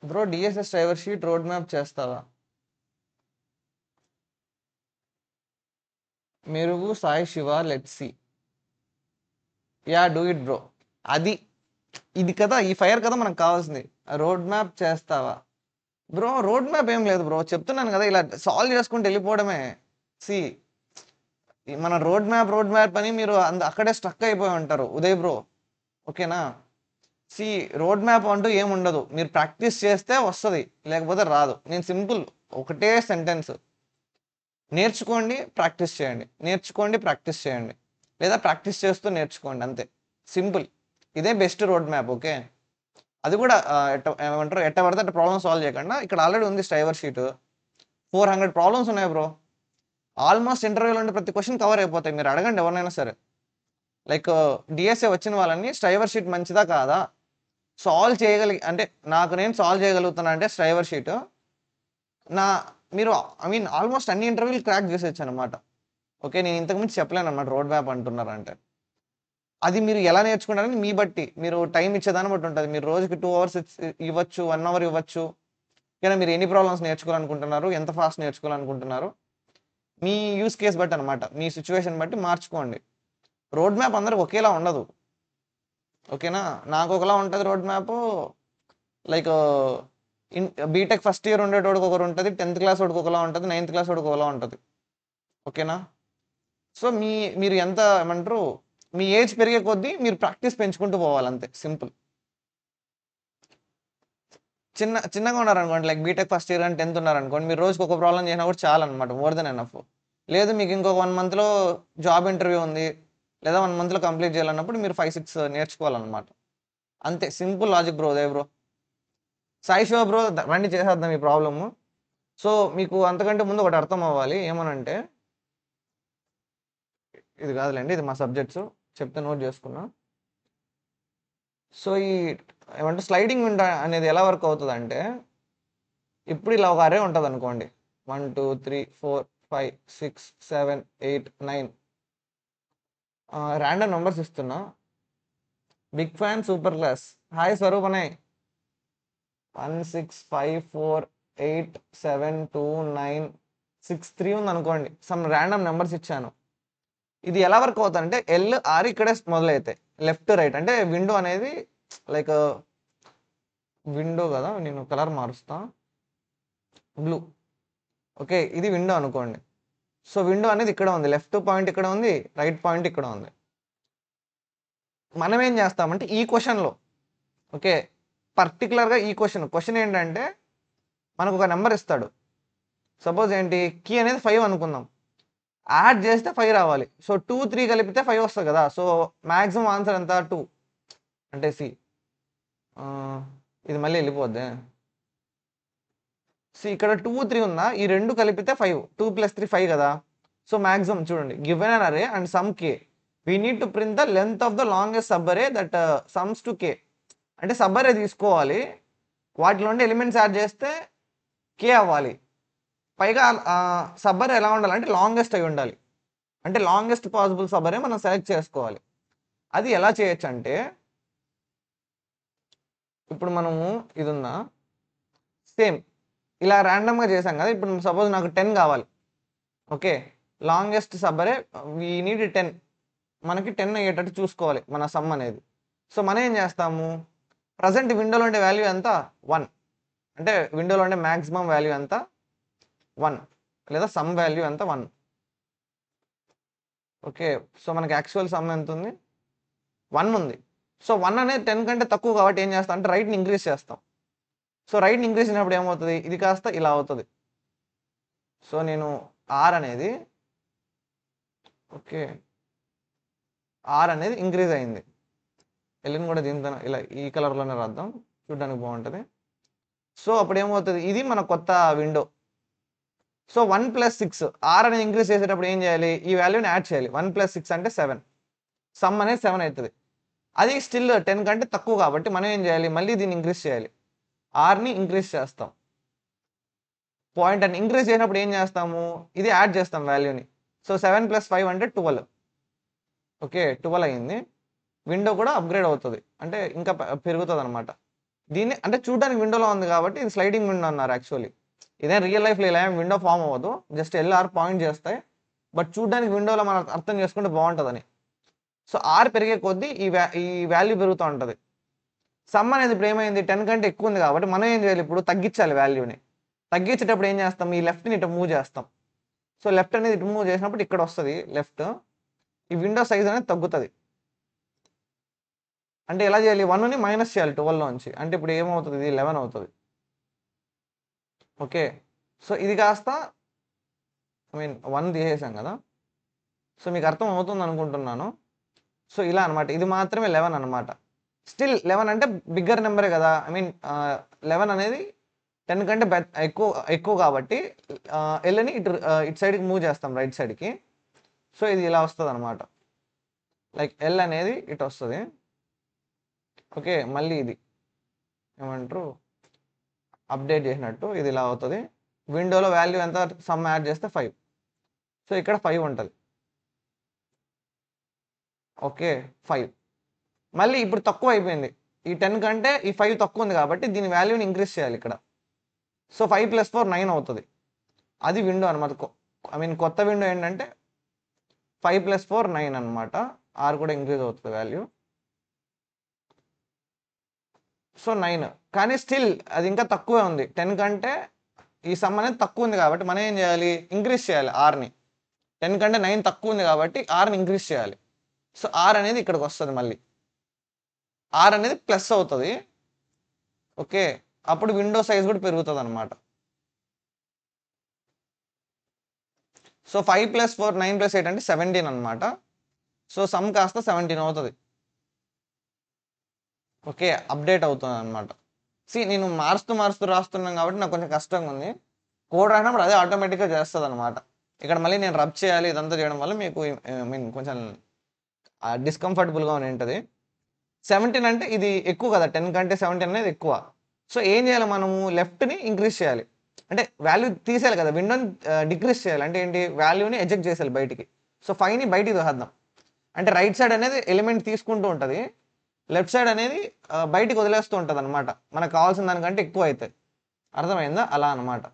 Bro DSS driver sheet road map చేస్తావా? మెరుగు Sai Shiva let's see. Do it bro. ఇది కదా, ఈ ఫైర్ కదా మనకు కావాల్సింది. రోడ్ మ్యాప్ చేస్తావా బ్రో? రోడ్ మ్యాప్ ఏం లేదు బ్రో, చెప్తున్నాను కదా, ఇలా సాల్వ్ చేసుకుంటూ వెళ్ళిపోవడమే. సి మన రోడ్ మ్యాప్ అని మీరు అక్కడే స్ట్రక్ అయిపోయి ఉంటారు ఉదయ్ బ్రో. ఓకేనా, సి రోడ్ మ్యాప్ అంటూ ఏముండదు, మీరు ప్రాక్టీస్ చేస్తే వస్తుంది, లేకపోతే రాదు. నేను సింపుల్ ఒకటే సెంటెన్స్, నేర్చుకోండి ప్రాక్టీస్ చేయండి, నేర్చుకోండి ప్రాక్టీస్ చేయండి, లేదా ప్రాక్టీస్ చేస్తూ నేర్చుకోండి, అంతే సింపుల్. ఇదే బెస్ట్ రోడ్ మ్యాప్. ఓకే, అది కూడా ఏమంటారు ఎట్ట పడితే అట్ట ప్రాబ్లమ్ సాల్వ్ చేయకుండా, ఇక్కడ ఆల్రెడీ ఉంది డ్రైవర్ షీట్, 400 ప్రాబ్లమ్స్ ఉన్నాయి బ్రో. ఆల్మోస్ట్ ఇంటర్వ్యూలో ఉండే ప్రతి క్వశ్చన్ కవర్ అయిపోతాయి, మీరు అడగండి ఎవరినైనా సరే. లైక్ డిఎస్ఏ వచ్చిన వాళ్ళని డ్రైవర్ షీట్ మంచిదా కాదా సాల్వ్ అంటే నేను సాల్వ్ చేయగలుగుతున్నా అంటే డ్రైవర్ షీట్ మీరు ఐ మీన్ ఆల్మోస్ట్ అన్ని ఇంటర్వ్యూలు క్రాక్ చేసేయచ్చు అనమాట. ఓకే, నేను ఇంతకుమించి చెప్పలేను అనమాట రోడ్ మ్యాప్ అంటున్నారంటే. అది మీరు ఎలా నేర్చుకుంటారని మీ బట్టి, మీరు టైం ఇచ్చేదాన్ని బట్టి ఉంటుంది. మీరు రోజుకి 2 hours ఇవ్వచ్చు, 1 hour ఇవ్వచ్చు. కానీ మీరు ఎన్ని ప్రాబ్లమ్స్ నేర్చుకోవాలనుకుంటున్నారు, ఎంత ఫాస్ట్ నేర్చుకోవాలనుకుంటున్నారు, మీ యూస్ కేస్ బట్టి అనమాట, మీ సిచ్యువేషన్ బట్టి మార్చుకోండి. రోడ్ మ్యాప్ అందరికి ఒకేలా ఉండదు. ఓకేనా, నాకు ఒకలా ఉంటుంది road map. Like BTech first year ఉండేటోడికి ఒకరు ఉంటుంది, 10th క్లాస్ వాడికి ఒకలా ఉంటుంది, 9th క్లాస్ వాడికి ఒకలా ఉంటుంది. ఓకేనా, సో మీరు ఎంత ఏమంటారు, మీ ఏజ్ పెరిగే కొద్దీ మీరు ప్రాక్టీస్ పెంచుకుంటూ పోవాలి, అంతే సింపుల్. చిన్నగా ఉన్నారనుకోండి, లైక్ బీటెక్ ఫస్ట్ ఇయర్ అని 10th ఉన్నారనుకోండి, మీరు రోజుకి ఒక ప్రాబ్లం చేసినా కూడా చాలా అనమాట, మోర్ దెన్ ఎనఫ్. లేదు మీకు ఇంకొక 1 monthలో జాబ్ ఇంటర్వ్యూ ఉంది, లేదా 1 monthలో కంప్లీట్ చేయాలన్నప్పుడు మీరు 5-6 నేర్చుకోవాలన్నమాట. అంతే సింపుల్ లాజిక్ బ్రో. అదే బ్రో. సాయి శివ బ్రో, రండి చేసేద్దాం ఈ ప్రాబ్లము. సో మీకు అంతకంటే ముందు ఒకటి అర్థం అవ్వాలి, ఏమనంటే ఇది కాదులేండి, ఇది మా సబ్జెక్ట్స్ చెప్తే నోట్ చేసుకున్నా. సో ఈ ఏమంటే స్లైడింగ్ విండో అనేది ఎలా వర్క్ అవుతుంది అంటే, ఇప్పుడు ఇలా ఒక అరే ఉంటుంది అనుకోండి, 1 2 3 4 5 6 7 8 9 ర్యాండమ్ నెంబర్స్ ఇస్తున్నా. Big fan super class, hi Swaroop అనే. 1 6 5 4 8 7 2 9 6 3 ఉంది అనుకోండి, సమ్ ర్యాండమ్ నెంబర్స్ ఇచ్చాను. ఇది ఎలా వర్క్ అవుతుంది అంటే, ఎల్ ఆర్ ఇక్కడే మొదలైతే లెఫ్ట్ రైట్, అంటే విండో అనేది లైక్ విండో కదా, నేను కలర్ మారుస్తా, బ్లూ. ఓకే, ఇది విండో అనుకోండి. సో విండో అనేది ఇక్కడ ఉంది, లెఫ్ట్ పాయింట్ ఇక్కడ ఉంది, రైట్ పాయింట్ ఇక్కడ ఉంది. మనం ఏం చేస్తామంటే ఈ క్వశ్చన్లో, ఓకే, పర్టికులర్గా ఈ క్వశ్చన్ ఏంటంటే, మనకు ఒక నెంబర్ ఇస్తాడు. సపోజ్ ఏంటి, కీ అనేది 5 అనుకుందాం, యాడ్ చేస్తే 5 రావాలి. సో 2 3 కలిపితే 5 వస్తుంది కదా. సో మ్యాక్సిమం ఆన్సర్ ఎంత, 2. అంటే సి ఇది మళ్ళీ వెళ్ళిపోద్ది. సి ఇక్కడ 2 3 ఉందా, ఈ రెండు కలిపితే 5, 2 + 3 5 కదా. సో మ్యాక్సిమం చూడండి, గివెన్ అన్ అరే and some K, we need to print the length of the longest sub అరే దట్ సమ్స్ టు కే. అంటే సబ్ అరే తీసుకోవాలి, వాటిలో ఎలిమెంట్స్ యాడ్ చేస్తే కే అవ్వాలి. పైగా సబ్ అరే ఎలా ఉండాలంటే లాంగెస్ట్ అయి ఉండాలి, అంటే లాంగెస్ట్ పాసిబుల్ సబ్ అరే మనం సెలెక్ట్ చేసుకోవాలి. అది ఎలా చేయొచ్చు అంటే, ఇప్పుడు మనము ఇది ఉందా, సేమ్ ఇలా ర్యాండమ్గా చేసాం కదా. ఇప్పుడు సపోజ్ నాకు 10 కావాలి, ఓకే, లాంగెస్ట్ సబ్ అరే వీ నీడ్ 10, మనకి 10 అయ్యేటట్టు చూసుకోవాలి మన సమ్ అనేది. సో మనం ఏం చేస్తాము, ప్రజెంట్ విండోలో ఉండే వాల్యూ ఎంత, 1, అంటే విండోలో ఉండే మ్యాక్సిమం వాల్యూ ఎంత, 1, లేదా సమ్ వాల్యూ ఎంత, 1. ఓకే, సో మనకి యాక్చువల్ సమ్ ఎంత ఉంది, 1 ఉంది. సో 1 అనేది 10 కంటే తక్కువ కాబట్టి ఏం చేస్తాం అంటే రైట్ని ఇంక్రీజ్ చేస్తాం. సో రైట్ని ఇంక్రీజ్ అయినప్పుడు ఏమవుతుంది, ఇది కాస్త ఇలా అవుతుంది. సో నేను ఆర్ అనేది, ఓకే, ఆర్ అనేది ఇంక్రీజ్ అయింది. ఎల్ని కూడా దీంతో ఇలా ఈ కలర్లోనే రాద్దాం, చూడడానికి బాగుంటుంది. సో అప్పుడు ఏమవుతుంది, ఇది మన కొత్త విండో. సో 1 + 6, ఆర్ అనేది ఇంక్రీజ్ చేసేటప్పుడు ఏం చేయాలి, ఈ వాల్యూని యాడ్ చేయాలి. 1 + 6 అంటే 7, సమ్ అనేది 7 అవుతుంది. అది స్టిల్ 10 కంటే తక్కువ కాబట్టి మనం ఏం చేయాలి, మళ్ళీ దీన్ని ఇంక్రీజ్ చేయాలి, ఆర్ని ఇంక్రీజ్ చేస్తాం. పాయింట్ అని ఇంక్రీజ్ చేసినప్పుడు ఏం చేస్తాము, ఇది యాడ్ చేస్తాం వాల్యూని. సో 7 + 5 అంటే 12. ఓకే, 12 అయింది. విండో కూడా అప్గ్రేడ్ అవుతుంది, అంటే ఇంకా పెరుగుతుంది అనమాట. దీన్ని అంటే చూడడానికి విండోలో ఉంది కాబట్టి ఇది స్లైడింగ్ విండో అన్నారు యాక్చువల్లీ. ఇదే రియల్ లైఫ్లో ఇలా ఏం విండో ఫామ్ అవ్వదు, జస్ట్ ఎల్ఆర్ పాయింట్ చేస్తాయి. బట్ చూడడానికి విండోలో మనం అర్థం చేసుకుంటే బాగుంటుందని. సో ఆర్ పెరిగే కొద్దీ ఈ వాల్యూ పెరుగుతూ ఉంటుంది. సమ్ అనేది ఇప్పుడు ఏమైంది, 10 కంటే ఎక్కువ ఉంది కాబట్టి మనం ఏం చేయాలి, ఇప్పుడు తగ్గించాలి వాల్యూని. తగ్గించేటప్పుడు ఏం చేస్తాం, ఈ లెఫ్ట్ని ఇటు మూవ్ చేస్తాం. సో లెఫ్ట్ అనేది ఇటు మూవ్ చేసినప్పుడు ఇక్కడ వస్తుంది లెఫ్ట్, ఈ విండో సైజ్ అనేది తగ్గుతుంది. అంటే ఎలా చేయాలి, 1ని మైనస్ చేయాలి 12లోంచి, అంటే ఇప్పుడు ఏమవుతుంది, ఇది 11 అవుతుంది. ఓకే, సో ఇది కాస్త 1 తీసేసాం కదా. సో మీకు అర్థం అవుతుంది అనుకుంటున్నాను. సో ఇలా అనమాట, ఇది మాత్రమే 11 అనమాట. స్టిల్ 11 అంటే బిగ్గర్ నెంబరే కదా. 11 అనేది 10 కంటే ఎక్కువ కాబట్టి ఎల్ని ఇటు సైడ్కి మూవ్ చేస్తాం, రైట్ సైడ్కి. సో ఇది ఇలా వస్తుంది అనమాట, లైక్ ఎల్ అనేది ఇటు వస్తుంది. ఓకే, మళ్ళీ ఇది ఏమంటారు, అప్డేట్ చేసినట్టు ఇది ఇలా అవుతుంది. విండోలో వాల్యూ ఎంత, సమ్ యాడ్ చేస్తే 5. సో ఇక్కడ 5 ఉంటుంది. ఓకే, 5 మళ్ళీ ఇప్పుడు తక్కువ అయిపోయింది, ఈ 10 కంటే ఈ 5 తక్కువ ఉంది కాబట్టి దీని వాల్యూని ఇంక్రీజ్ చేయాలి ఇక్కడ. సో 5 + 4 9 అవుతుంది. అది విండో అనమాట. కొత్త విండో ఏంటంటే 5 + 4 9 అనమాట. ఆర్ కూడా ఇంక్రీజ్ అవుతుంది వాల్యూ. సో 9, కానీ స్టిల్ అది ఇంకా తక్కువే ఉంది. 10 కంటే ఈ సమ్ అనేది తక్కువ ఉంది కాబట్టి మనం ఏం చేయాలి, ఇంక్రీజ్ చేయాలి ఆర్ని. 10 కంటే 9 తక్కువ ఉంది కాబట్టి ఆర్ని ఇంక్రీజ్ చేయాలి. సో ఆర్ అనేది ఇక్కడికి వస్తుంది, మళ్ళీ ఆర్ అనేది ప్లస్ అవుతుంది. ఓకే, అప్పుడు విండో సైజ్ కూడా పెరుగుతుంది అనమాట. సో 5 + 4 9 + 8 అంటే 17 అనమాట. సో సమ్ కాస్త 17 అవుతుంది. ఓకే, అప్డేట్ అవుతుంది అనమాట. నేను మారుస్తూ రాస్తున్నాను కాబట్టి నాకు కొంచెం కష్టంగా ఉంది. కోడ్ రాసినప్పుడు అదే ఆటోమేటిక్గా చేస్తుంది అనమాట. ఇక్కడ మళ్ళీ నేను రబ్ చేయాలి, ఇదంతా చేయడం వల్ల మీకు కొంచెం డిస్కంఫర్టబుల్గా ఉంటుంది. 17 అంటే ఇది ఎక్కువ కదా, 10 కంటే 17 అనేది ఎక్కువ. సో ఏం చేయాలి, మనము లెఫ్ట్ని ఇంక్రీజ్ చేయాలి, అంటే వాల్యూ తీసేయాలి కదా, విండోని డిక్రీజ్ చేయాలి. అంటే ఏంటి, వాల్యూని ఎజెక్ట్ చేసేయాలి బయటికి. సో 5ని బయటికి తోసేద్దాం. అంటే రైట్ సైడ్ అనేది ఎలిమెంట్ తీసుకుంటూ ఉంటుంది, లెఫ్ట్ సైడ్ అనేది బయటికి వదిలేస్తూ ఉంటుంది అనమాట, మనకు కావాల్సిన దానికంటే ఎక్కువ అవుతాయి. అర్థమైందా, అలా అనమాట.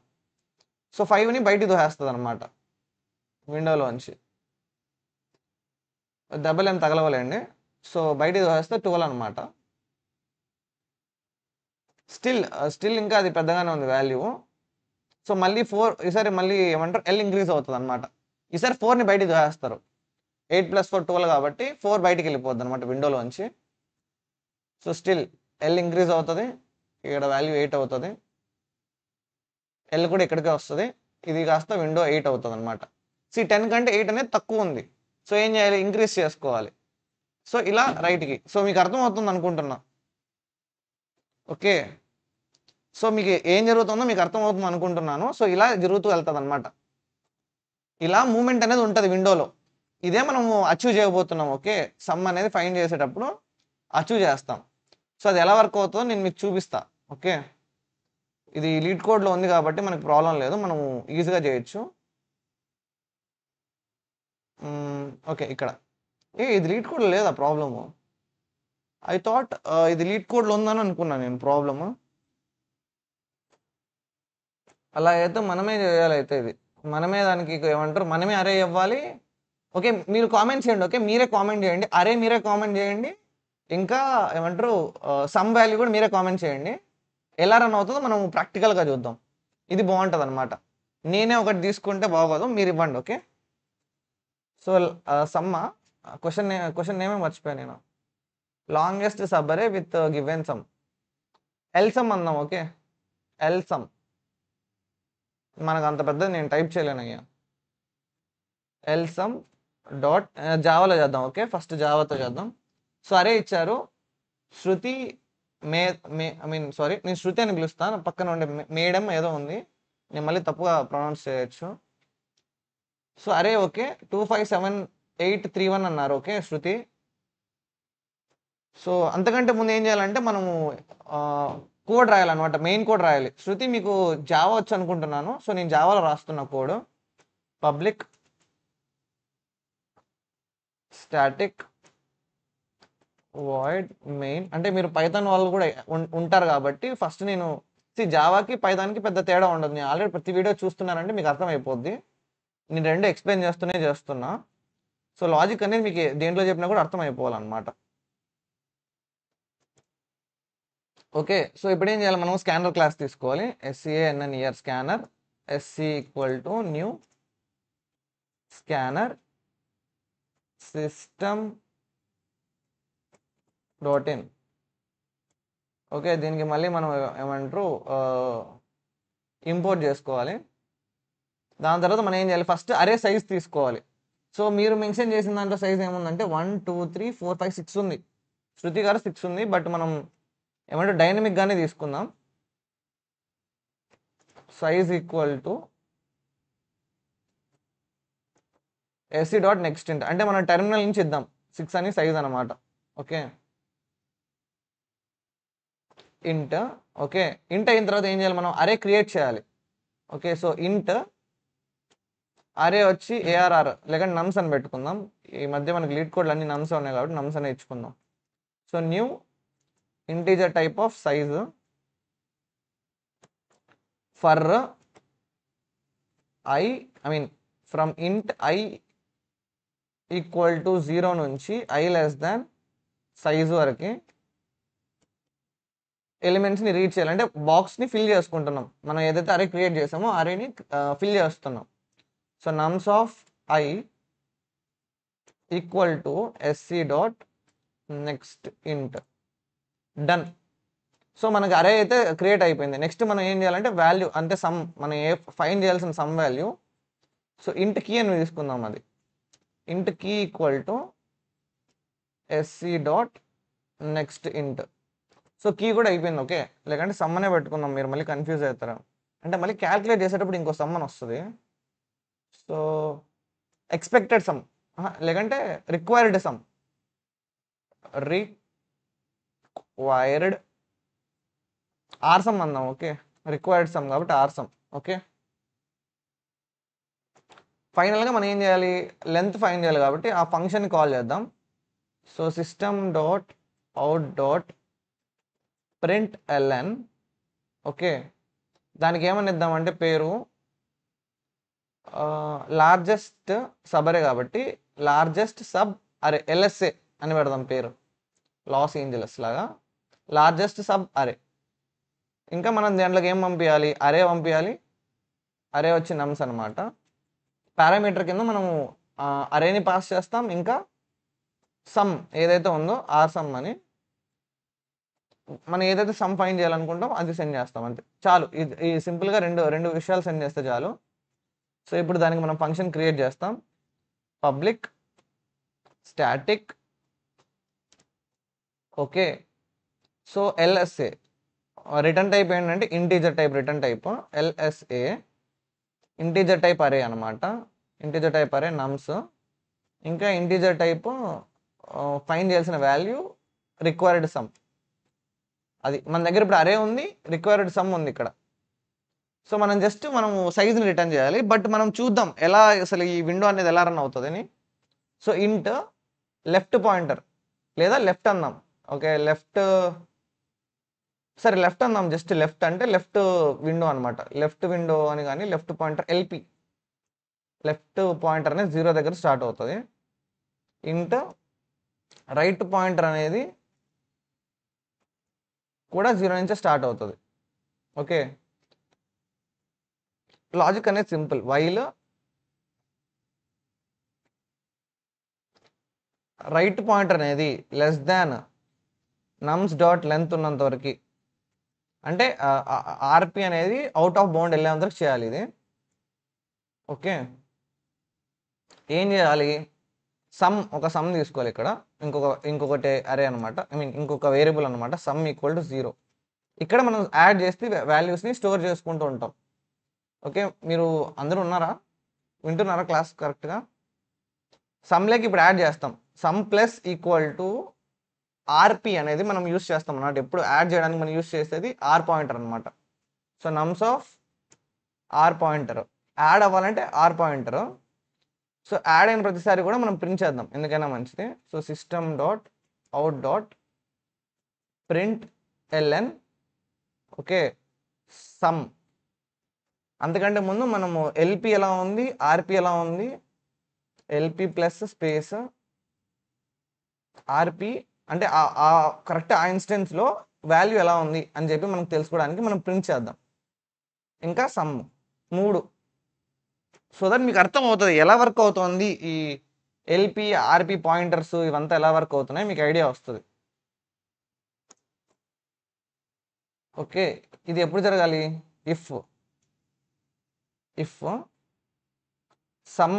సో 5ని బయటికి దోసేస్తుంది అనమాట విండోలోంచి. దెబ్బలు ఏం తగలవలేండి. సో బయటికి దోసేస్తే 12 అనమాట. స్టిల్ ఇంకా అది పెద్దగానే ఉంది వాల్యూ. సో మళ్ళీ 4 ఈసారి మళ్ళీ ఏమంటారు, ఎల్ ఇంక్రీజ్ అవుతుంది అనమాట. ఈసారి 4ని బయటికి దోసేస్తారు. 8 + 4 12 కాబట్టి 4 బయటికి వెళ్ళిపోద్ది అనమాట విండోలోంచి. సో స్టిల్ ఎల్ ఇంక్రీజ్ అవుతుంది, ఇక్కడ వాల్యూ 8 అవుతుంది. ఎల్ కూడా ఇక్కడికే వస్తుంది, ఇది కాస్త విండో 8 అవుతుంది అనమాట. 10 కంటే 8 అనేది తక్కువ ఉంది. సో ఏం చేయాలి, ఇంక్రీజ్ చేసుకోవాలి. సో ఇలా రైట్కి. సో మీకు అర్థమవుతుంది అనుకుంటున్నా. ఓకే, సో మీకు ఏం జరుగుతుందో మీకు అర్థమవుతుంది అనుకుంటున్నాను. సో ఇలా జరుగుతూ వెళ్తుంది అనమాట. ఇలా మూమెంట్ అనేది ఉంటుంది విండోలో. ఇదే మనము అచీవ్ చేయబోతున్నాం. ఓకే, సమ్ అనేది ఫైండ్ చేసేటప్పుడు అచీవ్ చేస్తాం. సో అది ఎలా వర్క్ అవుతుందో నేను మీకు చూపిస్తా. ఓకే, ఇది లీడ్ కోడ్లో ఉంది కాబట్టి మనకు ప్రాబ్లం లేదు, మనము ఈజీగా చేయొచ్చు. ఓకే, ఇక్కడ ఇది లీడ్ కోడ్లో లేదా ప్రాబ్లము? ఐ థాట్ ఇది లీడ్ కోడ్లో ఉందని అనుకున్నాను నేను ప్రాబ్లము. అలా అయితే మనమే చేయాలి, అయితే ఇది మనమే దానికి ఏమంటారు, మనమే అరే ఇవ్వాలి. ఓకే, మీరు కామెంట్ చేయండి. ఓకే, మీరే కామెంట్ చేయండి, అరే మీరే కామెంట్ చేయండి. ఇంకా ఏమంటారు, సమ్ వాల్యూ కూడా మీరే కామెంట్ చేయండి. ఎలా రన్ అవుతుందో మనం ప్రాక్టికల్గా చూద్దాం. ఇది బాగుంటుంది అనమాట. నేనే ఒకటి తీసుకుంటే బాగోదు, మీరు ఇవ్వండి. ఓకే, సో సమ్మ క్వశ్చన్ నేమే మర్చిపోయాను నేను. Longest subarray with given sum, L sum అందాం. ఓకే, ఎల్ సమ్ మనకు అంత పెద్దది నేను టైప్ చేయలేను అయ్యా. ఎల్ సమ్ డాట్ జావాలో చేద్దాం. ఓకే, ఫస్ట్ జావాతో చేద్దాం. సో అరే ఇచ్చారు, శృతి నేను శృతి అని పిలుస్తాను, పక్కన ఉండే మేడం ఏదో ఉంది, నేను మళ్ళీ తప్పుగా ప్రొనౌన్స్ చేయొచ్చు. సో అరే ఓకే 257831 అన్నారు. ఓకే శృతి. సో అంతకంటే ముందు ఏం చేయాలంటే మనము కోడ్ రాయాలన్నమాట, మెయిన్ కోడ్ రాయాలి. శృతి మీకు జావా వచ్చు అనుకుంటున్నాను. సో నేను జావాలో రాస్తున్న code, public static void main. అంటే మీరు పైథాన్ వాళ్ళు కూడా ఉంటారు కాబట్టి ఫస్ట్ నేను జావాకి పైథాన్కి పెద్ద తేడా ఉండదు. నేను ఆల్రెడీ ప్రతి వీడియో చూస్తున్నానంటే మీకు అర్థమైపోద్ది. నేను రెండు ఎక్స్ప్లెయిన్ చేస్తున్నా. సో లాజిక్ అనేది మీకు దేంట్లో చెప్పినా కూడా అర్థమైపోవాలన్నమాట. ఓకే, సో ఇప్పుడు ఏం చేయాలి, మనం స్కానర్ క్లాస్ తీసుకోవాలి. SCANNER scanner, SC = new scanner system.in. Okay, దీనికి మళ్ళీ మనం ఏమంటారు ఇంపోర్ట్ చేసుకోవాలి. దాని తర్వాత మనం ఏం చేయాలి, ఫస్ట్ అరే సైజ్ తీసుకోవాలి. సో మీరు మెన్షన్ చేసిన దాంట్లో సైజ్ ఏముందంటే 1 2 3 4 5 6 ఉంది. శృతి గారు 6 ఉంది, బట్ మనం ఏమంటే డైనమిక్గానే తీసుకుందాం. సైజ్ = SC.NEXTINT, అంటే మనం టెర్మినల్ నుంచి ఇద్దాం 6 అని సైజ్ అనమాట. ఓకే, ఇంట్. ఓకే, ఇంట్ అయిన తర్వాత ఏం చేయాలి, మనం అరే క్రియేట్ చేయాలి. ఓకే, సో ఇంట్ అరే వచ్చి ARR లేకపోతే నమ్స్ అని పెట్టుకుందాం. ఈ మధ్య మనకి లీడ్ కోడ్లు అన్ని నమ్స్ ఉన్నాయి కాబట్టి నమ్స్ అనే ఇచ్చుకుందాం. So new integer type of size for from int I = 0 నుంచి I < సైజ్ వరకు ఎలిమెంట్స్ని రీడ్ చేయాలి. అంటే బాక్స్ని ఫిల్ చేసుకుంటున్నాం. మనం ఏదైతే అరే క్రియేట్ చేసామో అరేని ఫిల్ చేస్తున్నాం. So nums of I equal to SC dot next ఇంట్ డన్. సో మనకి అరే అయితే క్రియేట్ అయిపోయింది. నెక్స్ట్ మనం ఏం చేయాలంటే వాల్యూ అంటే సమ్ మనం ఫైండ్ చేయాల్సిన sum value. So int key అని తీసుకుందాం. అది int key equal to SC dot next int. So key కూడా అయిపోయింది. ఓకే, లేకంటే సమ్ అనే పెట్టుకుందాం, మీరు మళ్ళీ కన్ఫ్యూజ్ అవుతారా అంటే మళ్ళీ క్యాల్కులేట్ చేసేటప్పుడు ఇంకో సమ్ అని వస్తుంది. సో ఎక్స్పెక్టెడ్ సమ్ లేకంటే required sum, required R sum అందాం. ఓకే, రిక్వైర్డ్ సమ్ కాబట్టి ఆర్ సమ్. ఓకే, ఫైనల్గా మనం ఏం చేయాలి, లెంత్ ఫైండ్ చేయాలి కాబట్టి ఆ ఫంక్షన్ కాల్ చేద్దాం. So system dot out dot print LN. Okay, దానికి ఏమని ఇద్దామంటే పేరు లార్జెస్ట్ సబ్ అరే కాబట్టి లార్జెస్ట్ సబ్ అరే ఎల్ఎస్ఏ అని పెడదాం పేరు, లాస్ ఏంజలస్ లాగా లార్జెస్ట్ సబ్ అరే. ఇంకా మనం దాంట్లోకి ఏం పంపించాలి, అరే పంపించాలి. అరే వచ్చి నమ్స్ అనమాట. పారామీటర్ కింద మనము అరేని పాస్ చేస్తాం, ఇంకా సమ్ ఏదైతే ఉందో ఆ సమ్ అని మనం ఏదైతే సమ్ ఫైండ్ చేయాలనుకుంటాం అది సెండ్ చేస్తాం. అంతే, చాలు. ఈ సింపుల్గా రెండు విషయాలు సెండ్ చేస్తే చాలు. సో ఇప్పుడు దానికి మనం ఫంక్షన్ క్రియేట్ చేస్తాం. Public static okay. So LSA return type ఏంటంటే integer type return type. LSA integer type array అనమాట. Integer type array nums. ఇంకా ఇంటీజర్ టైప్ ఫైండ్ చేయాల్సిన వాల్యూ రిక్వైర్డ్ సమ్. అది మన దగ్గర ఇప్పుడు అరే ఉంది, రిక్వైర్డ్ సమ్ ఉంది ఇక్కడ. సో మనం మనము సైజ్ని రిటర్న్ చేయాలి. బట్ మనం చూద్దాం ఎలా అసలు ఈ విండో అనేది ఎలా రన్ అవుతుందని. సో ఇంట్ లెఫ్ట్ పాయింటర్ లేదా లెఫ్ట్ అందాం. ఓకే, లెఫ్ట్, సరే లెఫ్ట్ అందాం. జస్ట్ లెఫ్ట్ అంటే లెఫ్ట్ విండో అనమాట. లెఫ్ట్ విండో అని కానీ left pointer LP, left pointer అనేది 0 దగ్గర స్టార్ట్ అవుతుంది. ఇంట్ రైట్ పాయింటర్ అనేది కూడా 0 నుంచే స్టార్ట్ అవుతుంది. ఓకే, లాజిక్ అనేది సింపుల్. వైల్ రైట్ పాయింటర్ అనేది less than nums dot length ఉన్నంత వరకు, అంటే ఆర్పి అనేది అవుట్ ఆఫ్ బౌండ్ వెళ్ళేంత వరకు చేయాలి ఇది. ఓకే, ఏం చేయాలి, ఒక సమ్ తీసుకోవాలి ఇక్కడ. ఇంకొకటి అరే అనమాట, ఐ మీన్ ఇంకొక వేరియబుల్ అనమాట. Sum equal to 0. ఇక్కడ మనం యాడ్ చేస్తే వాల్యూస్ని స్టోర్ చేసుకుంటూ ఉంటాం. ఓకే, మీరు అందరూ ఉన్నారా, వింటున్నారా క్లాస్ కరెక్ట్గా? సమ్లోకి ఇప్పుడు యాడ్ చేస్తాం. సమ్ ప్లస్ ఈక్వల్ టు ఆర్పి అనేది మనం యూస్ చేస్తాం అన్నమాట. ఎప్పుడు యాడ్ చేయడానికి మనం యూస్ చేసేది ఆర్ పాయింటర్ అనమాట. So nums of R pointer add అవ్వాలంటే ఆర్ పాయింటర్. సో యాడ్ అయిన ప్రతిసారి కూడా మనం ప్రింట్ చేద్దాం, ఎందుకైనా మంచిది. So system dot out dot print LN. Okay, sum. అంతకంటే ముందు మనము ఎల్పి ఎలా ఉంది, ఆర్పి ఎలా ఉంది, ఎల్పి ప్లస్ స్పేస్ ఆర్పి అంటే కరెక్ట్ ఆ ఇన్స్టెన్స్లో వాల్యూ ఎలా ఉంది అని చెప్పి మనకు తెలుసుకోవడానికి మనం ప్రింట్ చేద్దాం. ఇంకా సమ్ 3. సో దట్ మీకు అర్థం అవుతుంది ఎలా వర్క్ అవుతుంది ఈ ఎల్పి ఆర్పి పాయింటర్స్ ఇవంతా ఎలా వర్క్ అవుతున్నాయి, మీకు ఐడియా వస్తుంది. ఓకే, ఇది ఎప్పుడు జరగాలి, ఇఫ్ సమ్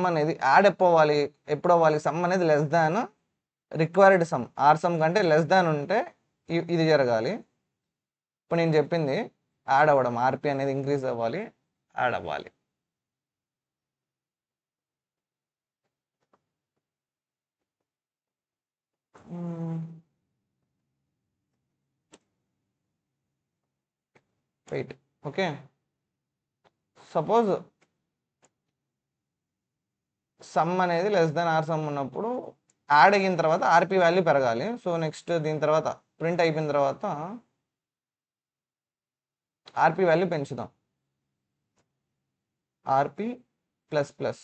అనేది యాడ్ ఎప్పుడు అవ్వాలి, సమ్ అనేది less than required sum, R sum కంటే లెస్ దాన్ ఉంటే ఇది జరగాలి. ఇప్పుడు నేను చెప్పింది యాడ్ అవ్వడం, ఆర్పి అనేది ఇంక్రీజ్ అవ్వాలి, యాడ్ అవ్వాలి. వెయిట్. ఓకే, సపోజ్ సమ్ అనేది లెస్ దాన్ ఆర్ సమ్ ఉన్నప్పుడు యాడ్ అయిన తర్వాత ఆర్పి వాల్యూ పెరగాలి. సో నెక్స్ట్ దీని తర్వాత ప్రింట్ అయిపోయిన తర్వాత ఆర్పి వాల్యూ పెంచుదాం, RP plus plus.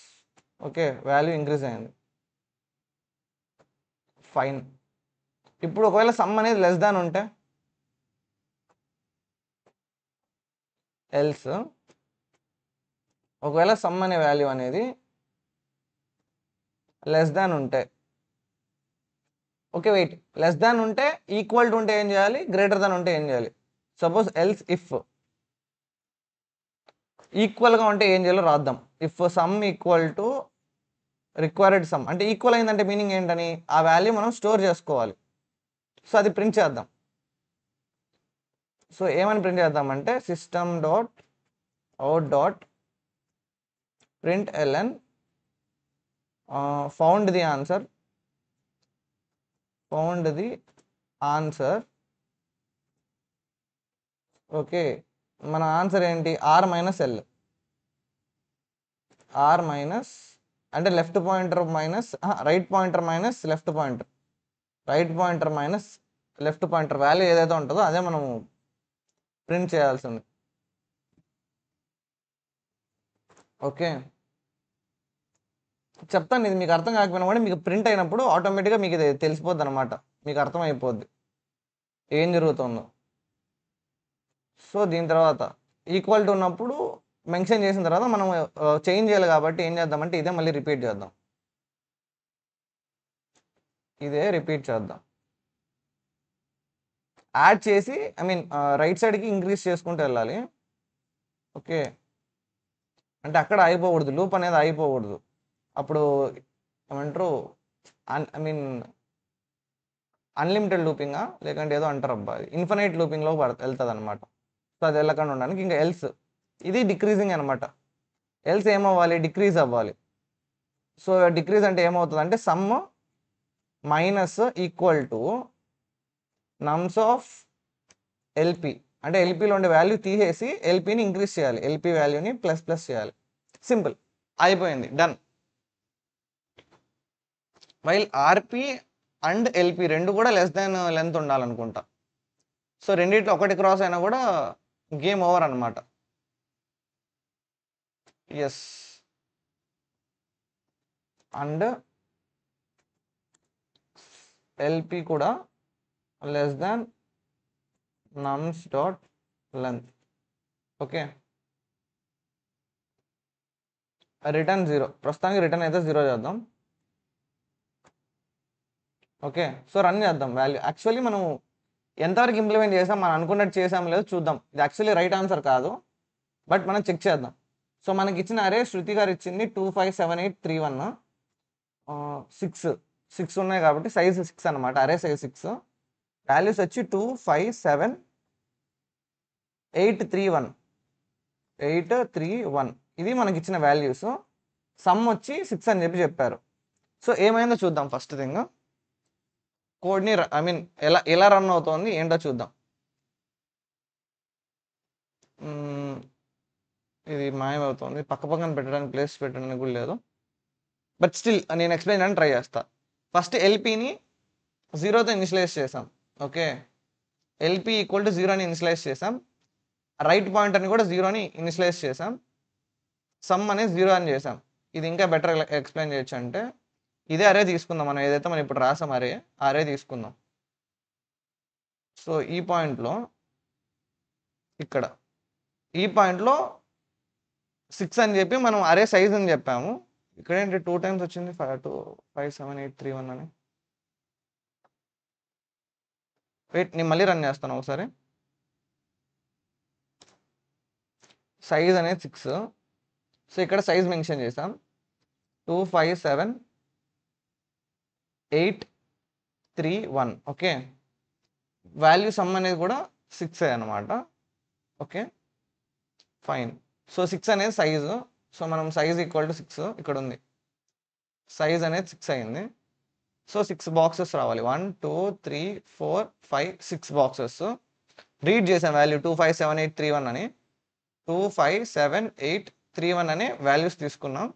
Okay, value increase అయింది, ఫైన్. ఇప్పుడు ఒకవేళ సమ్ అనేది లెస్ దాన్ ఉంటే ఎల్స్ ఒకవేళ సమ్ అనే వాల్యూ అనేది లెస్ దాన్ ఉంటే, ఓకే వెయిట్, లెస్ దాన్ ఉంటే, ఈక్వల్ టు ఉంటే ఏం చేయాలి, గ్రేటర్ దాన్ ఉంటే ఏం చేయాలి. సపోజ్ ఎల్స్ ఇఫ్ ఈక్వల్గా ఉంటే ఏం చేయాలో రాద్దాం. If sum equal to required some, అంటే ఈక్వల్ అయిందంటే మీనింగ్ ఏంటని, ఆ వాల్యూ మనం స్టోర్ చేసుకోవాలి. సో అది ప్రింట్ చేద్దాం. సో ఏమని ప్రింట్ చేద్దామంటే system dot out dot print LN found the answer okay. మన ఆన్సర్ ఏంటి, R minus L. R minus అంటే left pointer minus right pointer minus left pointer, right pointer minus left pointer value ఏదైతే ఉంటుందో అదే మనం ప్రింట్ చేయాల్సింది. ఓకే చెప్తాను, ఇది మీకు అర్థం కాకపోయినా కూడా మీకు ప్రింట్ అయినప్పుడు ఆటోమేటిక్గా మీకు ఇది తెలిసిపోద్ది అనమాట, మీకు అర్థమైపోద్ది ఏం జరుగుతుందో. సో దీని తర్వాత ఈక్వల్ టు ఉన్నప్పుడు మెన్షన్ చేసిన తర్వాత మనం చేంజ్ చేయాలి కాబట్టి ఏం చేద్దామంటే ఇదే మళ్ళీ రిపీట్ చేద్దాం, ఇదే రిపీట్ చేద్దాం. యాడ్ చేసి ఐ మీన్ రైట్ సైడ్కి ఇంక్రీజ్ చేసుకుంటూ వెళ్ళాలి. ఓకే అంటే అక్కడ అయిపోకూడదు, లూప్ అనేది అయిపోకూడదు. అప్పుడు ఏమంటారు ఐ మీన్ అన్లిమిటెడ్ లూపింగా లేకంటే ఏదో అంటారు అబ్బా, ఇన్ఫినైట్ లూపింగ్లో వెళ్తుంది అనమాట. సో అది వెళ్ళకుండా ఉండడానికి ఇంకా ఎల్స్, ఇది డిక్రీజింగ్ అనమాట. ఎల్స్ ఏమవ్వాలి, డిక్రీజ్ అవ్వాలి. సో డిక్రీజ్ అంటే ఏమవుతుంది అంటే sum minus equal to nums of LP, అంటే ఎల్పిలో ఉండే వాల్యూ తీసేసి ఎల్పిని ఇంక్రీజ్ చేయాలి, ఎల్పి వాల్యూని ప్లస్ ప్లస్ చేయాలి. సింపుల్, అయిపోయింది, done. While RP and LP రెండు కూడా లెస్ దాన్ లెంత్ ఉండాలనుకుంటా. సో రెండిట్లో ఒకటి క్రాస్ అయినా కూడా గేమ్ ఓవర్ అనమాట. ఎస్, అండ్ ఎల్పి కూడా less than nums dot length. Okay return 0, ప్రస్తుతానికి రిటర్న్ అయితే 0 చేద్దాం. ఓకే సో రన్ చేద్దాం. వాల్యూ యాక్చువల్లీ మనం ఎంతవరకు ఇంప్లిమెంట్ చేసాం, మనం అనుకున్నట్టు చేసాం లేదో చూద్దాం. ఇది యాక్చువల్లీ రైట్ ఆన్సర్ కాదు, బట్ మనం చెక్ చేద్దాం. సో మనకి ఇచ్చిన అరే శృతి గారు ఇచ్చింది 2 5 7 8 3 1 6 ఉన్నాయి కాబట్టి సైజ్ 6 అనమాట, అరే సైజ్ 6. వాల్యూస్ వచ్చి 2 5 7 8 3 1 8 3 1 ఇది మనకి ఇచ్చిన వాల్యూస్. సమ్ వచ్చి 6 అని చెప్పారు. సో ఏమైందో చూద్దాం. ఫస్ట్ థింగ్ కోడ్ని ఐ మీన్ ఎలా రన్ అవుతోంది ఏంటో చూద్దాం. ఇది మాయమవుతుంది, పక్క పక్కన పెట్టడానికి ప్లేస్ పెట్టడానికి కూడా లేదు. బట్ స్టిల్ నేను ఎక్స్ప్లెయిన్ చేయడానికి ట్రై చేస్తా. ఫస్ట్ ఎల్పిని 0తో ఇనిషియలైజ్ చేసాం. ఓకే ఎల్పి ఈక్వల్ టు 0 అని ఇనిషియలైజ్ చేసాం. రైట్ పాయింటర్ని కూడా 0 అని ఇనిషియలైజ్ చేసాం. సమ్ అనేది 0 అని చేసాం. ఇది ఇంకా బెటర్ ఎక్స్ప్లెయిన్ చేయొచ్చు అంటే ఇదే అరే తీసుకుందాం, మనం ఏదైతే మనం ఇప్పుడు రాసాం అరే తీసుకుందాం. సో ఈ పాయింట్లో ఇక్కడ ఈ పాయింట్లో 6 అని చెప్పి మనం అరే సైజ్ అని చెప్పాము. ఇక్కడ ఏంటి 2 టైమ్స్ వచ్చింది, 2 5 7 8 3 1 అని. వెయిట్ నేను మళ్ళీ రన్ చేస్తాను ఒకసారి. సైజ్ అనేది 6. సో ఇక్కడ సైజ్ మెన్షన్ చేసాం 2 5 7 8 3 1. ఓకే వాల్యూ సమ్ అనేది కూడా 6 అనమాట. Okay fine. సో 6 అనేది సైజు. సో మనం సైజ్ ఈక్వల్ టు 6 ఇక్కడ ఉంది, సైజ్ అనేది 6 అయింది. సో 6 బాక్సెస్ రావాలి, 1 2 3 4 5 6 బాక్సెస్. రీడ్ చేసాం వాల్యూ 2 5 7 8 3 1 అని. 2 5 7 8 3 1 అనే వాల్యూస్ తీసుకున్నాం.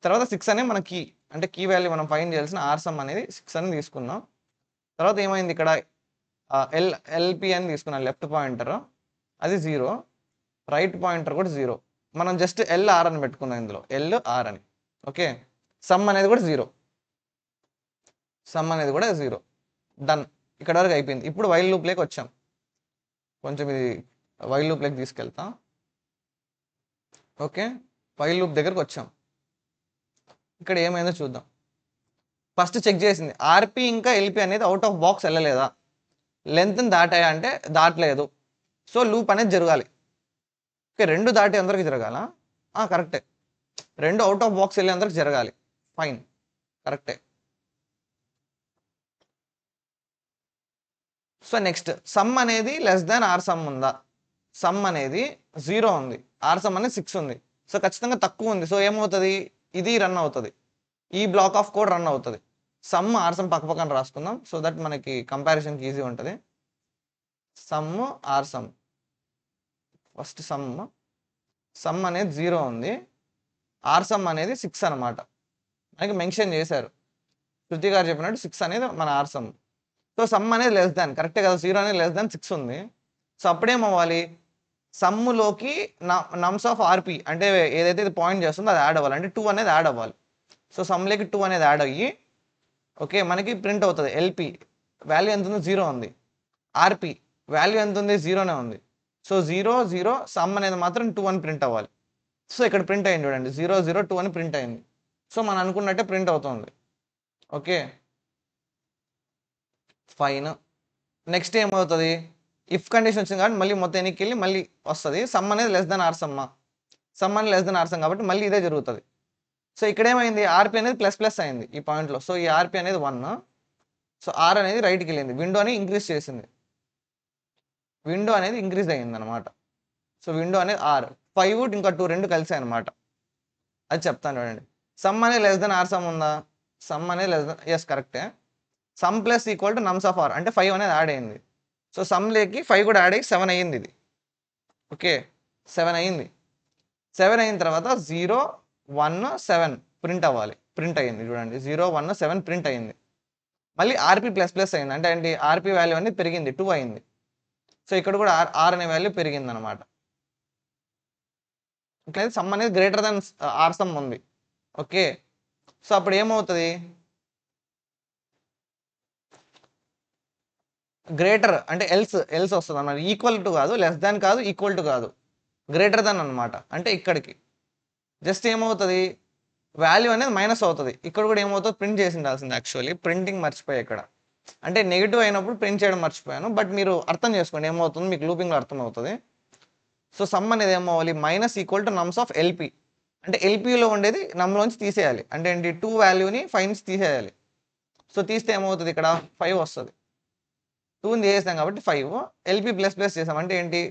తర్వాత 6 అనే మన కీ, అంటే కీ వాల్యూ మనం ఫైండ్ చేయాల్సిన ఆర్సమ్ అనేది 6 అని తీసుకున్నాం. తర్వాత ఏమైంది ఇక్కడ ఎల్పి అని తీసుకున్నాం, లెఫ్ట్ పాయింటర్ అది 0, రైట్ పాయింటర్ కూడా 0. మనం జస్ట్ ఎల్ఆర్ అని పెట్టుకున్నాం ఇందులో, ఎల్ఆర్ అని. ఓకే సమ్ అనేది కూడా 0, సమ్ అనేది కూడా 0. డన్, ఇక్కడ వరకు అయిపోయింది. ఇప్పుడు వైల్ లూప్లోకి వచ్చాం. కొంచెం ఇది వైల్ లూప్లోకి తీసుకెళ్తాం. ఓకే, వైల్ లూప్ దగ్గరకు వచ్చాం. ఇక్కడ ఏమైందో చూద్దాం. ఫస్ట్ చెక్ చేసింది ఆర్పి ఇంకా ఎల్పి అనేది అవుట్ ఆఫ్ బాక్స్ వెళ్ళలేదా, లెంత్ని దాటాయా అంటే దాటలేదు. సో లూప్ అనేది జరగాలి. ఓకే, రెండు దాటి అందరికి జరగాల, కరెక్టే. రెండు అవుట్ ఆఫ్ బాక్స్ వెళ్ళి అందరికి జరగాలి, ఫైన్, కరెక్టే. సో నెక్స్ట్ సమ్ అనేది లెస్ దాన్ ఆర్ సమ్ ఉందా, సమ్ అనేది 0 ఉంది, ఆర్ సమ్ అనేది 6 ఉంది. సో ఖచ్చితంగా తక్కువ ఉంది. సో ఏమవుతుంది, ఇది రన్ అవుతుంది, ఈ బ్లాక్ ఆఫ్ కోడ్ రన్ అవుతుంది. సమ్ ఆర్ సమ్ పక్క పక్కన రాసుకుందాం సో దట్ మనకి కంపారిజన్కి ఈజీ ఉంటుంది. Sum R sum, first sum అనేది 0 ఉంది, ఆర్ సమ్ అనేది 6 అనమాట. మనకి మెన్షన్ చేశారు, శృతి గారు చెప్పినట్టు 6 అనేది మన ఆర్ సమ్. సో సమ్ అనేది లెస్ దాన్, కరెక్టే కదా, 0 అనేది లెస్ దాన్ 6 ఉంది. సో అప్పుడేమవ్వాలి, సమ్ములోకి నమ్స్ ఆఫ్ ఆర్పి అంటే ఏదైతే ఇది పాయింట్ చేస్తుందో అది యాడ్ అవ్వాలి, అంటే 2 అనేది యాడ్ అవ్వాలి. సో సమ్లోకి 2 అనేది యాడ్ అయ్యి ఓకే మనకి ప్రింట్ అవుతుంది. ఎల్పి వాల్యూ ఎంత ఉంది, 0 ఉంది. ఆర్పి వాల్యూ ఎంత ఉంది, 0నే ఉంది. సో 0 0 సమ్ అనేది మాత్రం 2 అని ప్రింట్ అవ్వాలి. సో ఇక్కడ ప్రింట్ అయింది చూడండి, 0 0 2 అని ప్రింట్ అయింది. సో మనం అనుకున్నట్టే ప్రింట్ అవుతుంది. Okay fine. నెక్స్ట్ ఏమవుతుంది, ఇఫ్ కండిషన్ వచ్చింది కాబట్టి మళ్ళీ మొత్తం ఎన్నికి వెళ్ళి మళ్ళీ వస్తుంది, సమ్ అనేది less than R some, some అనేది లెస్ దాన్ ఆర్ సమ్ కాబట్టి మళ్ళీ ఇదే జరుగుతుంది. సో ఇక్కడ ఏమైంది, ఆర్పి అనేది ప్లస్ ప్లస్ అయింది ఈ పాయింట్లో. సో ఈ ఆర్పి అనేది 1, సో ఆర్ అనేది రైట్కి వెళ్ళింది, విండో అని ఇంక్రీజ్ చేసింది, విండో అనేది ఇంక్రీజ్ అయ్యింది అనమాట. సో విండో అనేది ఆర్, 5 ఇంకా 2 రెండు కలిసాయి అనమాట. అది చెప్తాను చూడండి. సమ్ అనేది లెస్ దెన్ ఆర్ సమ్ ఉందా, సమ్ అనేది లెస్ దెన్, ఎస్ కరెక్టే. Sum plus equal to nums of R అంటే 5 అనేది యాడ్ అయింది. సో సమ్లోకి 5 కూడా యాడ్ అయ్యి 7 అయ్యింది ఇది. ఓకే 7 అయ్యింది. 7 అయిన తర్వాత 0 1 7 ప్రింట్ అవ్వాలి, ప్రింట్ అయ్యింది చూడండి, 0 1 7 ప్రింట్ అయ్యింది. మళ్ళీ ఆర్పి ప్లస్ ప్లస్ అయింది, అంటే ఏంటి, ఆర్పి వాల్యూ అనేది పెరిగింది, 2 అయింది. సో ఇక్కడ కూడా ఆర్ అనే వాల్యూ పెరిగింది అనమాట. ఇక్కడ సమ్ అనేది గ్రేటర్ దాన్ ఆర్ సమ్ ఉంది. ఓకే సో అప్పుడు ఏమవుతుంది, గ్రేటర్ అంటే ఎల్స్ వస్తుంది అన్నమాట. ఈక్వల్ టు కాదు, లెస్ దాన్ కాదు, ఈక్వల్ టు కాదు, గ్రేటర్ దాన్ అనమాట. అంటే ఇక్కడికి జస్ట్ ఏమవుతుంది, వాల్యూ అనేది మైనస్ అవుతుంది. ఇక్కడ కూడా ఏమవుతుంది, ప్రింట్ చేసి ఉండాల్సింది, యాక్చువల్లీ ప్రింటింగ్ మర్చిపోయి ఇక్కడ, అంటే నెగిటివ్ అయినప్పుడు ప్రింట్ చేయడం మర్చిపోయాను. బట్ మీరు అర్థం చేసుకోండి ఏమవుతుంది, మీకు లూపింగ్లో అర్థం అవుతుంది. సో సమ్ అనేది ఏమవ్వాలి, minus equal to nums of LP, అంటే ఎల్పిలో ఉండేది నమ్లోంచి తీసేయాలి, అంటే ఏంటి 2 వాల్యూని 5 నుంచి తీసేయాలి. సో తీస్తే ఏమవుతుంది, ఇక్కడ 5 వస్తుంది, 2ని తీసేసాం కాబట్టి 5, ఎల్పి ప్లస్ ప్లస్ చేసాం అంటే ఏంటి,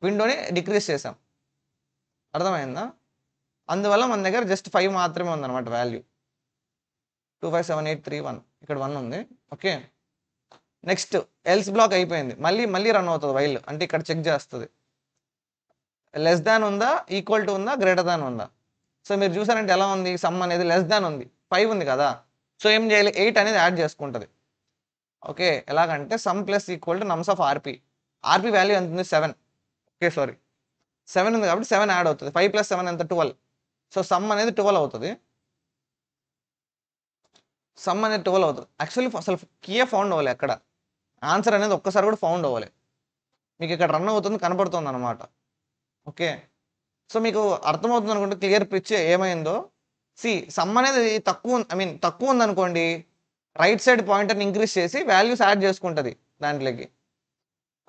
విండోని డిక్రీజ్ చేసాం, అర్థమైందా. అందువల్ల మన దగ్గర జస్ట్ 5 మాత్రమే ఉందన్నమాట వాల్యూ, 2 5 7 8 3 1, ఇక్కడ 1 ఉంది. ఓకే నెక్స్ట్ ఎల్స్ బ్లాక్ అయిపోయింది, మళ్ళీ రన్ అవుతుంది వైల్, అంటే ఇక్కడ చెక్ చేస్తుంది లెస్ దాన్ ఉందా, ఈక్వల్ టు ఉందా, గ్రేటర్ దాన్ ఉందా. సో మీరు చూసారంటే ఎలా ఉంది, సమ్ అనేది లెస్ దాన్ ఉంది, 5 ఉంది కదా. సో ఏం చేయాలి, 8 అనేది యాడ్ చేసుకుంటుంది. ఓకే ఎలాగంటే some plus equal to nums of RP, RP value ఎంత ఉంది 7, ఓకే సారీ 7 ఉంది కాబట్టి 7 యాడ్ అవుతుంది, 5 + 7 ఎంత 12. సో సమ్ అనేది 12 అవుతుంది, సమ్ అనేది 12 అవుతుంది. యాక్చువల్లీ అసలు కీయే ఫౌండ్ అవ్వాలి, ఎక్కడ ఆన్సర్ అనేది ఒక్కసారి కూడా ఫౌండ్ అవ్వాలి, మీకు ఇక్కడ రన్ అవుతుంది కనపడుతుంది అనమాట. ఓకే సో మీకు అర్థమవుతుంది అనుకుంటే క్లియర్ పిక్చర్ ఏమైందో. సమ్ అనేది తక్కువ ఉందనుకోండి, రైట్ సైడ్ పాయింటర్ని ఇంక్రీజ్ చేసి వాల్యూస్ యాడ్ చేసుకుంటుంది దాంట్లోకి.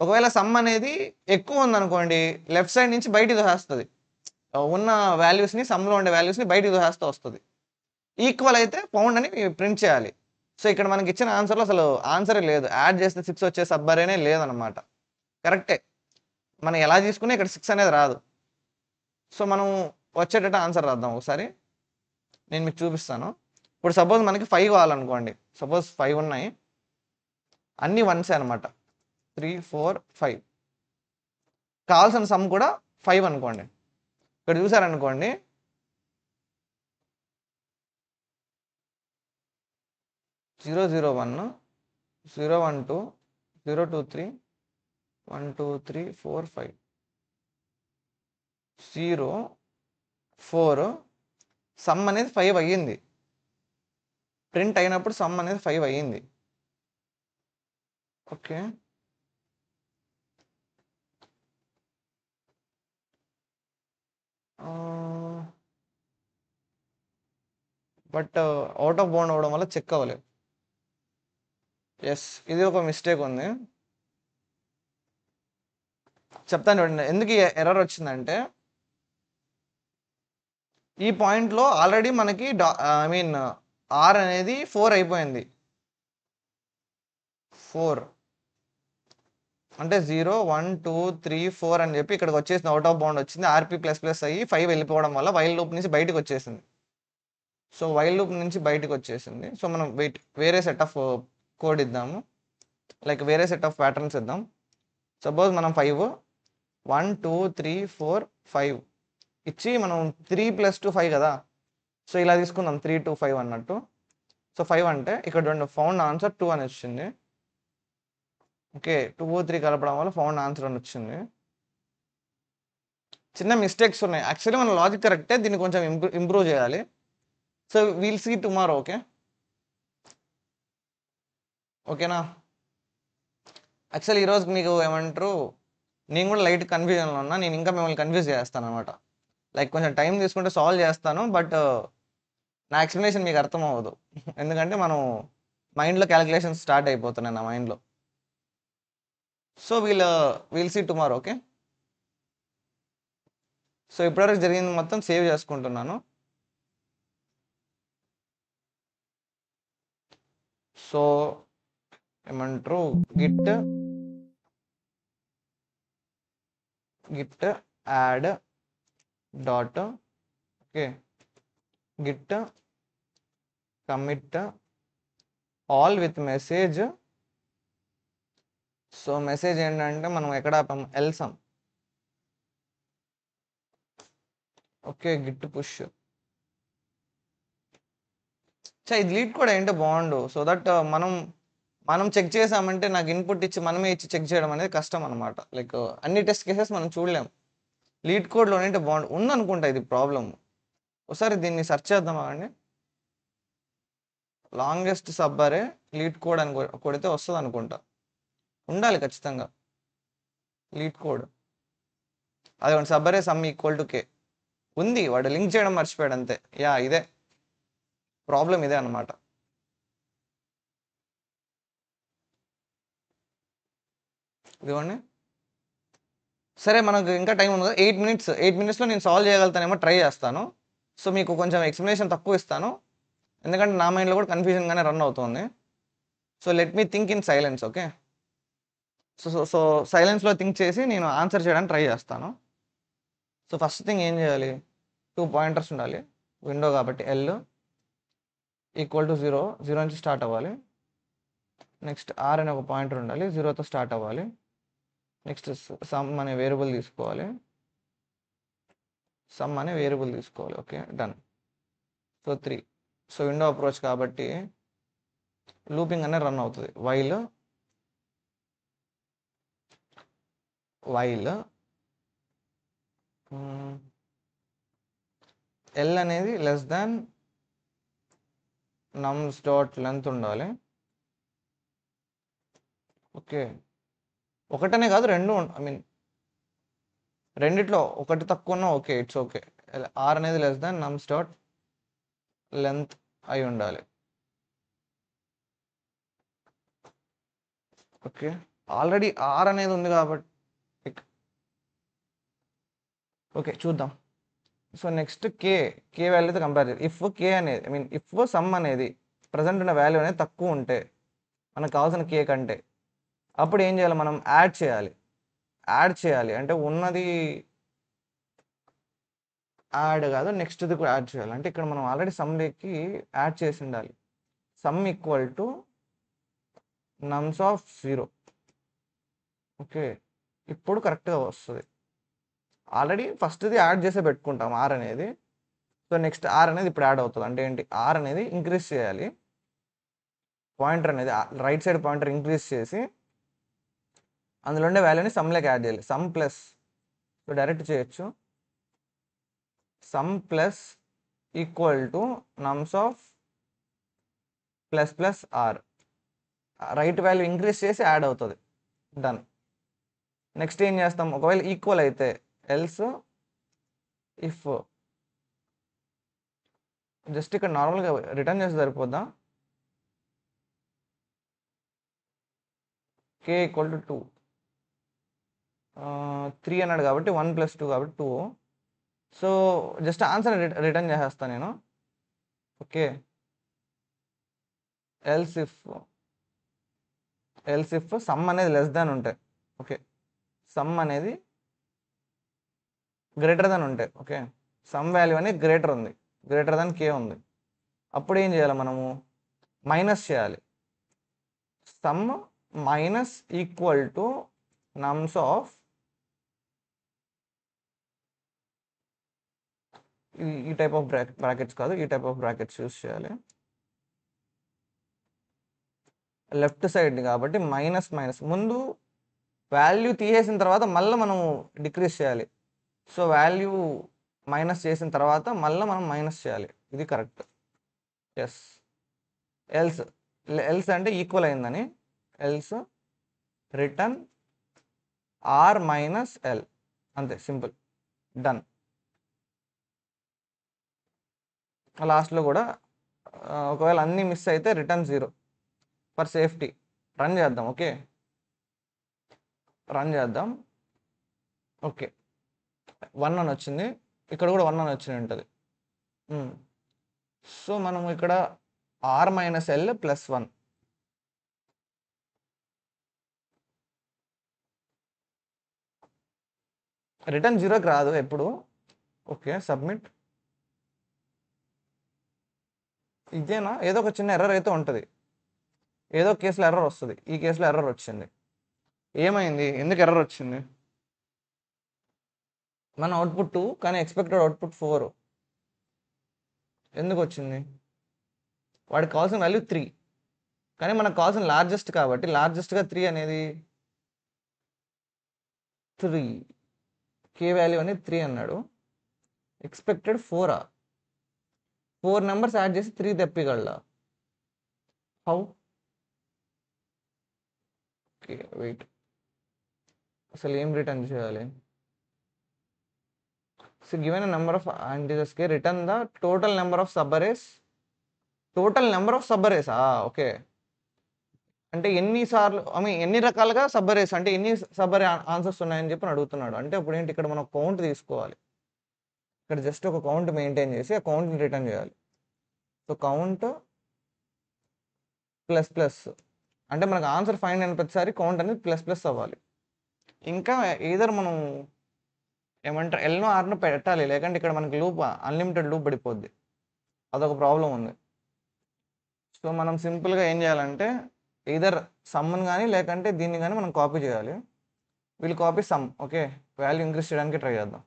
ఒకవేళ సమ్ అనేది ఎక్కువ ఉందనుకోండి, లెఫ్ట్ సైడ్ నుంచి బయటికి దోసేస్తుంది, ఉన్న వాల్యూస్ని, సమ్లో ఉండే వాల్యూస్ని బయటికి దోసేస్తూ వస్తుంది. ఈక్వల్ అయితే పౌండ్ అని ప్రింట్ చేయాలి. సో ఇక్కడ మనకి ఇచ్చిన ఆన్సర్లో అసలు ఆన్సరే లేదు, యాడ్ చేస్తే 6 వచ్చే సబ్బరేనే లేదనమాట. కరెక్టే, మనం ఎలా తీసుకున్నా ఇక్కడ 6 అనేది రాదు. సో మనం వచ్చేటట్టు ఆన్సర్ రాద్దాం ఒకసారి, నేను మీకు చూపిస్తాను. ఇప్పుడు సపోజ్ మనకి 5 కావాలనుకోండి, సపోజ్ 5 ఉన్నాయి, అన్ని 1s అనమాట, 3 4 5, కావాల్సిన సమ్ కూడా 5 అనుకోండి. ఇక్కడ చూసారనుకోండి 0 0 1 0 1 2 0 2 3 1 2 3 4 5 0 4, సమ్ అనేది 5 అయ్యింది, ప్రింట్ అయినప్పుడు సమ్ అనేది 5 అయ్యింది. Okay but out of bound అవ్వడం వల్ల చెక్ అవ్వలేదు. ఎస్, ఇది ఒక మిస్టేక్ ఉంది. చెప్తాను చూడండి ఎందుకు ఈ ఎర్రర్ వచ్చిందంటే, ఈ పాయింట్లో ఆల్రెడీ మనకి ఐ మీన్ ఆర్ అనేది 4 అయిపోయింది. 4 అంటే 0 1 2 3 4 అని చెప్పి ఇక్కడికి వచ్చేసింది, అవుట్ ఆఫ్ బౌండ్ వచ్చింది. ఆర్పీ ప్లస్ ప్లస్ అయ్యి 5 వెళ్ళిపోవడం వల్ల వైల్ లూప్ నుంచి బయటకు వచ్చేసింది. సో వైల్ లూప్ నుంచి బయటకు వచ్చేసింది. సో మనం వేరే సెట్ ఆఫ్ కోడ్ ఇద్దాము, లైక్ వేరే సెట్ ఆఫ్ ప్యాటర్న్స్ ఇద్దాం. సపోజ్ మనం 5 1 2 3 4 5 ఇచ్చి మనం 3 + 2 5 కదా. సో ఇలా తీసుకుందాం 3 2 5 అన్నట్టు. సో 5 అంటే ఇక్కడ చూడండి ఫౌండ్ ఆన్సర్ 2 అని వచ్చింది. ఓకే, 2 3 కలపడం వల్ల ఫౌండ్ ఆన్సర్ అని వచ్చింది. చిన్న మిస్టేక్స్ ఉన్నాయి. యాక్చువల్లీ మన లాజిక్ కరెక్టే, దీన్ని కొంచెం ఇంప్రూవ్ చేయాలి. So we'll see tomorrow. ఓకేనా. యాక్చువల్లీ ఈరోజు మీకు ఏమంటారు, నేను కూడా లైట్ కన్ఫ్యూజన్లో ఉన్నా. నేను ఇంకా మిమ్మల్ని కన్ఫ్యూజ్ చేస్తాను అనమాట. లైక్ కొంచెం టైం తీసుకుంటే సాల్వ్ చేస్తాను, బట్ నా ఎక్స్ప్లెనేషన్ మీకు అర్థం అవ్వదు. ఎందుకంటే మనం మైండ్లో క్యాలిక్యులేషన్స్ స్టార్ట్ అయిపోతున్నాయి నా మైండ్లో. So we'll see tomorrow. Okay, so ఇప్పటివరకు జరిగింది మొత్తం సేవ్ చేసుకుంటున్నాను. సో ఏమంటారు, git add dot, okay, git commit all with message. So message ఏంటంటే మనం ఎక్కడ ఆపాము, ఎల్సమ్. Okay, git push. ఇది లీడ్ కూడా ఏంటో బాగుండు. సో దట్ మనం చెక్ చేసామంటే నాకు ఇన్పుట్ ఇచ్చి మనమే ఇచ్చి చెక్ చేయడం అనేది కష్టం అనమాట. లైక్ అన్ని టెస్ట్ కేసెస్ మనం చూడలేం. లీడ్ కోడ్లో ఏంటో బాగుండు ఉందనుకుంటా ఇది ప్రాబ్లమ్. ఒకసారి దీన్ని సెర్చ్ చేద్దామా అండి. లాంగెస్ట్ సబ్ అరే లీడ్ కోడ్ అని కొడితే వస్తుంది అనుకుంటా. ఉండాలి ఖచ్చితంగా లీడ్ కోడ్. అదే సబ్ అరే సమ్ ఈక్వల్ టు కే ఉంది, వాడు లింక్ చేయడం మర్చిపోయాడు అంతే. ఇదే ప్రాబ్లం, ఇదే అనమాట. ఇదిగోండి. సరే మనకు ఇంకా టైం ఉంది కదా, 8 మినిట్స్లో నేను సాల్వ్ చేయగలుగుతానేమో ట్రై చేస్తాను. సో మీకు కొంచెం ఎక్స్ప్లెనేషన్ తక్కువ ఇస్తాను, ఎందుకంటే నా మైండ్లో కూడా కన్ఫ్యూజన్గానే రన్ అవుతుంది. So let me think in silence. Okay, so సైలెన్స్లో థింక్ చేసి నేను ఆన్సర్ చేయడానికి ట్రై చేస్తాను. సో ఫస్ట్ థింగ్ ఏం చేయాలి, 2 పాయింటర్స్ ఉండాలి. విండో కాబట్టి ఎల్ ఈక్వల్ టు 0 నుంచి స్టార్ట్ అవ్వాలి. నెక్స్ట్ ఆర్ అనే ఒక పాయింటర్ ఉండాలి, 0తో స్టార్ట్ అవ్వాలి. నెక్స్ట్ సమ్ అనే వేరియబుల్ తీసుకోవాలి. Okay, done. So 3. So window approach కాబట్టి లూపింగ్ అనేది రన్ అవుతుంది. వైల్ ఎల్ అనేది less than nums dot length ఉండాలి. ఓకే, ఒకటనే కాదు, రెండు, ఐ మీన్ రెండిట్లో ఒకటి తక్కువ ఉన్నా ఓకే, ఇట్స్ ఓకే. ఆర్ అనేది less than nums dot length అయి ఉండాలి. ఓకే, ఆల్రెడీ ఆర్ అనేది ఉంది కాబట్టి ఓకే చూద్దాం. సో నెక్స్ట్ కే వాల్యూతో కంపేర్ చేయాలి. ఇఫ్ కే అనేది, ఐ మీన్ ఇఫ్ సమ్ అనేది ప్రజెంట్ ఉన్న వాల్యూ అనేది తక్కువ ఉంటే మనకు కావాల్సిన కే కంటే, అప్పుడు ఏం చేయాలి, మనం యాడ్ చేయాలి. అంటే ఉన్నది యాడ్ కాదు, నెక్స్ట్ది కూడా యాడ్ చేయాలి. అంటే ఇక్కడ మనం ఆల్రెడీ సమ్లోకి యాడ్ చేసి ఉండాలి. Sum equal to nums of 0. Okay, ఇప్పుడు కరెక్ట్గా వస్తుంది. ఆల్రెడీ ఫస్ట్ది యాడ్ చేసే పెట్టుకుంటాం ఆర్ అనేది. సో నెక్స్ట్ ఆర్ అనేది ఇప్పుడు యాడ్ అవుతుంది. అంటే ఏంటి, ఆర్ అనేది ఇంక్రీజ్ చేయాలి. పాయింటర్ అనేది రైట్ సైడ్ పాయింటర్ ఇంక్రీజ్ చేసి అందులో ఉండే వాల్యూని సమ్లోకి యాడ్ చేయాలి. సమ్ ప్లస్, సో డైరెక్ట్ చేయొచ్చు, sum plus equal to nums of plus R. Right value increase చేసి యాడ్ అవుతుంది. డన్. నెక్స్ట్ ఏం చేస్తాం, ఒకవేళ ఈక్వల్ అయితే ఎల్స్ ఇఫ్ జస్ట్ ఇక్కడ నార్మల్గా రిటర్న్ చేస్తే సరిపోద్దా? k ఈక్వల్ టు 2, 3 అన్నాడు కాబట్టి 1 + 2 కాబట్టి 2. సో జస్ట్ ఆన్సర్ రిటర్న్ చేసేస్తాను నేను. ఓకే, ఎల్స్ ఇఫ్ సమ్ అనేది లెస్ దాన్ ఉంటాయి. ఓకే, సమ్ అనేది గ్రేటర్ దాన్ ఉంటాయి. ఓకే, సమ్ వాల్యూ అనేది గ్రేటర్ దాన్ k ఉంది. అప్పుడు ఏం చేయాలి మనము? మైనస్ చేయాలి. Some minus equal to nums of ఈ టైప్ ఆఫ్ బ్రాకెట్స్ కాదు, ఈ టైప్ ఆఫ్ బ్రాకెట్స్ యూస్ చేయాలి. లెఫ్ట్ సైడ్ కాబట్టి మైనస్ ముందు వాల్యూ తీసేసిన తర్వాత మళ్ళీ మనం డిక్రీజ్ చేయాలి. సో వాల్యూ మైనస్ చేసిన తర్వాత మళ్ళీ మనం మైనస్ చేయాలి. ఇది కరెక్ట్. ఎస్, ఎల్స్ అంటే ఈక్వల్ అయిందని. Else return R minus L, అంతే, సింపుల్, డన్. లాస్ట్లో కూడా ఒకవేళ అన్నీ మిస్ అయితే రిటర్న్ 0 ఫర్ సేఫ్టీ. రన్ చేద్దాం. ఓకే, రన్ చేద్దాం. ఓకే, 1 అని వచ్చింది, ఇక్కడ కూడా 1 అని వచ్చి ఉంటుంది. సో మనం ఇక్కడ R minus L plus 1. Return 0కి రాదు ఎప్పుడు. Okay, submit. ఇదేనా? ఏదో ఒక చిన్న ఎర్రర్ అయితే ఉంటుంది, ఏదో కేసులో ఎర్రర్ వస్తుంది. ఈ కేసులో ఎర్రర్ వచ్చింది. ఏమైంది? ఎందుకు ఎర్రర్ వచ్చింది? మన అవుట్పుట్ 2 కానీ ఎక్స్పెక్టెడ్ అవుట్పుట్ 4 ఎందుకు వచ్చింది? వాడికి కావాల్సిన వాల్యూ 3 కానీ మనకు కావాల్సిన లార్జెస్ట్ కాబట్టి లార్జెస్ట్గా 3 అనేది 3, k వాల్యూ అనేది 3 అన్నాడు. ఎక్స్పెక్టెడ్ 4 నెంబర్స్ యాడ్ చేసి 3 తెప్పిగలడా? హౌ? ఓకే, వెయిట్, అసలు ఏం రిటర్న్ చేయాలి? So given number of integers k return the total number of subarrays. Total number of సబ్ అరేసా? ఓకే, అంటే ఎన్నిసార్లు, ఎన్ని రకాలుగా సబ్ అరేస్, అంటే ఎన్ని సబ్ అరే ఆన్సర్స్ ఉన్నాయని చెప్పి అడుగుతున్నాడు. అంటే అప్పుడు ఏంటి, ఇక్కడ మనం కౌంట్ తీసుకోవాలి. ఇక్కడ జస్ట్ ఒక కౌంట్ మెయింటైన్ చేసి ఆ కౌంట్ని రిటర్న్ చేయాలి. సో కౌంట్ ప్లస్ అంటే మనకు ఆన్సర్ ఫైండ్ అయిన ప్రతిసారి కౌంట్ అనేది ప్లస్ అవ్వాలి. ఇంకా ఏదర్ మనం ఏమంటారు, ఎల్నో ఆర్నో పెట్టాలి, లేకంటే ఇక్కడ మనకి లూప్ అన్లిమిటెడ్ లూప్ పడిపోద్ది. అదొక ప్రాబ్లం ఉంది. సో మనం సింపుల్గా ఏం చేయాలంటే ఈదర్ సమ్ని కానీ లేకంటే దీన్ని కానీ మనం కాపీ చేయాలి. వీళ్ళు copy some. Okay, value increase చేయడానికి ట్రై చేద్దాం.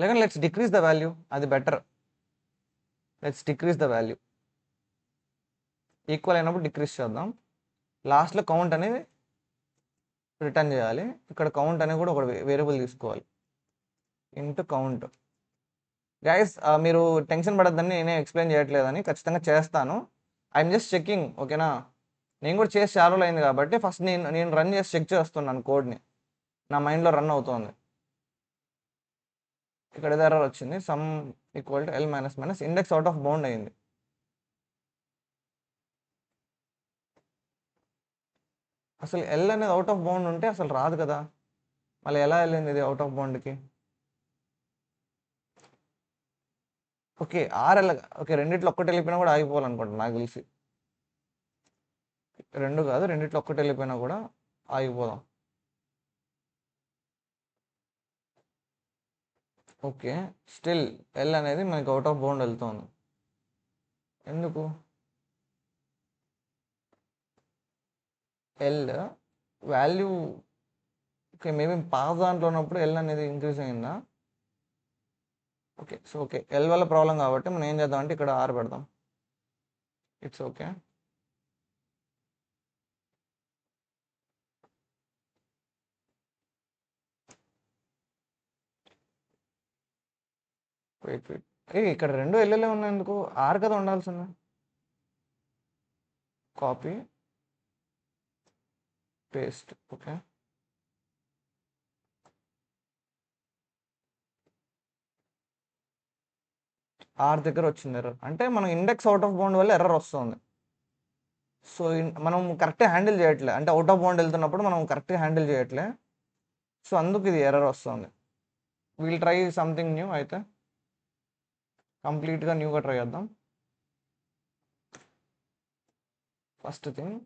లేకంటే లెట్స్ డిక్రీజ్ ద వాల్యూ, అది better. Let's decrease the value. Equal అయినప్పుడు డిక్రీజ్ చేద్దాం. లాస్ట్లో కౌంట్ అనేది రిటర్న్ చేయాలి. ఇక్కడ కౌంట్ అనేది కూడా ఒక వేరియబుల్ తీసుకోవాలి, ఇంటూ కౌంట్. గైస్ మీరు టెన్షన్ పడద్దని నేనే ఎక్స్ప్లెయిన్ చేయట్లేదని, ఖచ్చితంగా చేస్తాను. I'm just checking. ఓకేనా, నేను కూడా చేసి చాలా రోజులు అయింది కాబట్టి ఫస్ట్ నేను రన్ చేసి చెక్ చేస్తున్నాను కోడ్ని, నా మైండ్లో రన్ అవుతోంది. ఇక్కడ ఏదో ఎర్రర్ వచ్చింది. Sum equal to L minus index out of bound అయింది. అసలు ఎల్ అనేది అవుట్ ఆఫ్ బౌండ్ ఉంటే అసలు రాదు కదా, మళ్ళీ ఎలా వెళ్ళింది ఇది అవుట్ ఆఫ్ బౌండ్కి? Okay, RL. ఓకే, రెండిట్లో ఒక్కటి వెళ్ళిపోయినా కూడా ఆగిపోవాలనుకుంటున్నాను నాకు తెలిసి. 2 కాదు, రెండిట్లో ఒక్కటి వెళ్ళిపోయినా కూడా ఆగిపోదాం. ఓకే, స్టిల్ ఎల్ అనేది మనకి అవుట్ ఆఫ్ బౌండ్ వెళ్తుంది. ఎందుకు? L value, okay, maybe pass దాంట్లో ఉన్నప్పుడు ఎల్ అనేది ఇంక్రీజ్ అయిందా? ఓకే, సో ఓకే, ఎల్ వల్ల ప్రాబ్లం కాబట్టి మనం ఏం చేద్దాం అంటే ఇక్కడ ఆర్ పెడదాం. It's okay. వెయిట్, ఇక్కడ 2 ఎల్ఎల్ఏ ఉన్నాయి ఎందుకు? ఆర్ కదా ఉండాల్సింది. Copy paste. ఓకే, ఆర్ దగ్గర వచ్చింది ఎర్రర్ అంటే మనం ఇండెక్స్ అవుట్ ఆఫ్ బౌండ్ వల్ల ఎర్రర్ వస్తుంది. సో మనం కరెక్ట్గా హ్యాండిల్ చేయట్లే, అంటే అవుట్ ఆఫ్ బౌండ్ వెళ్తున్నప్పుడు మనం కరెక్ట్గా హ్యాండిల్ చేయట్లే. సో అందుకు ఇది ఎర్రర్ వస్తుంది. We'll try something new. అయితే కంప్లీట్గా న్యూగా ట్రై చేద్దాం. ఫస్ట్ థింగ్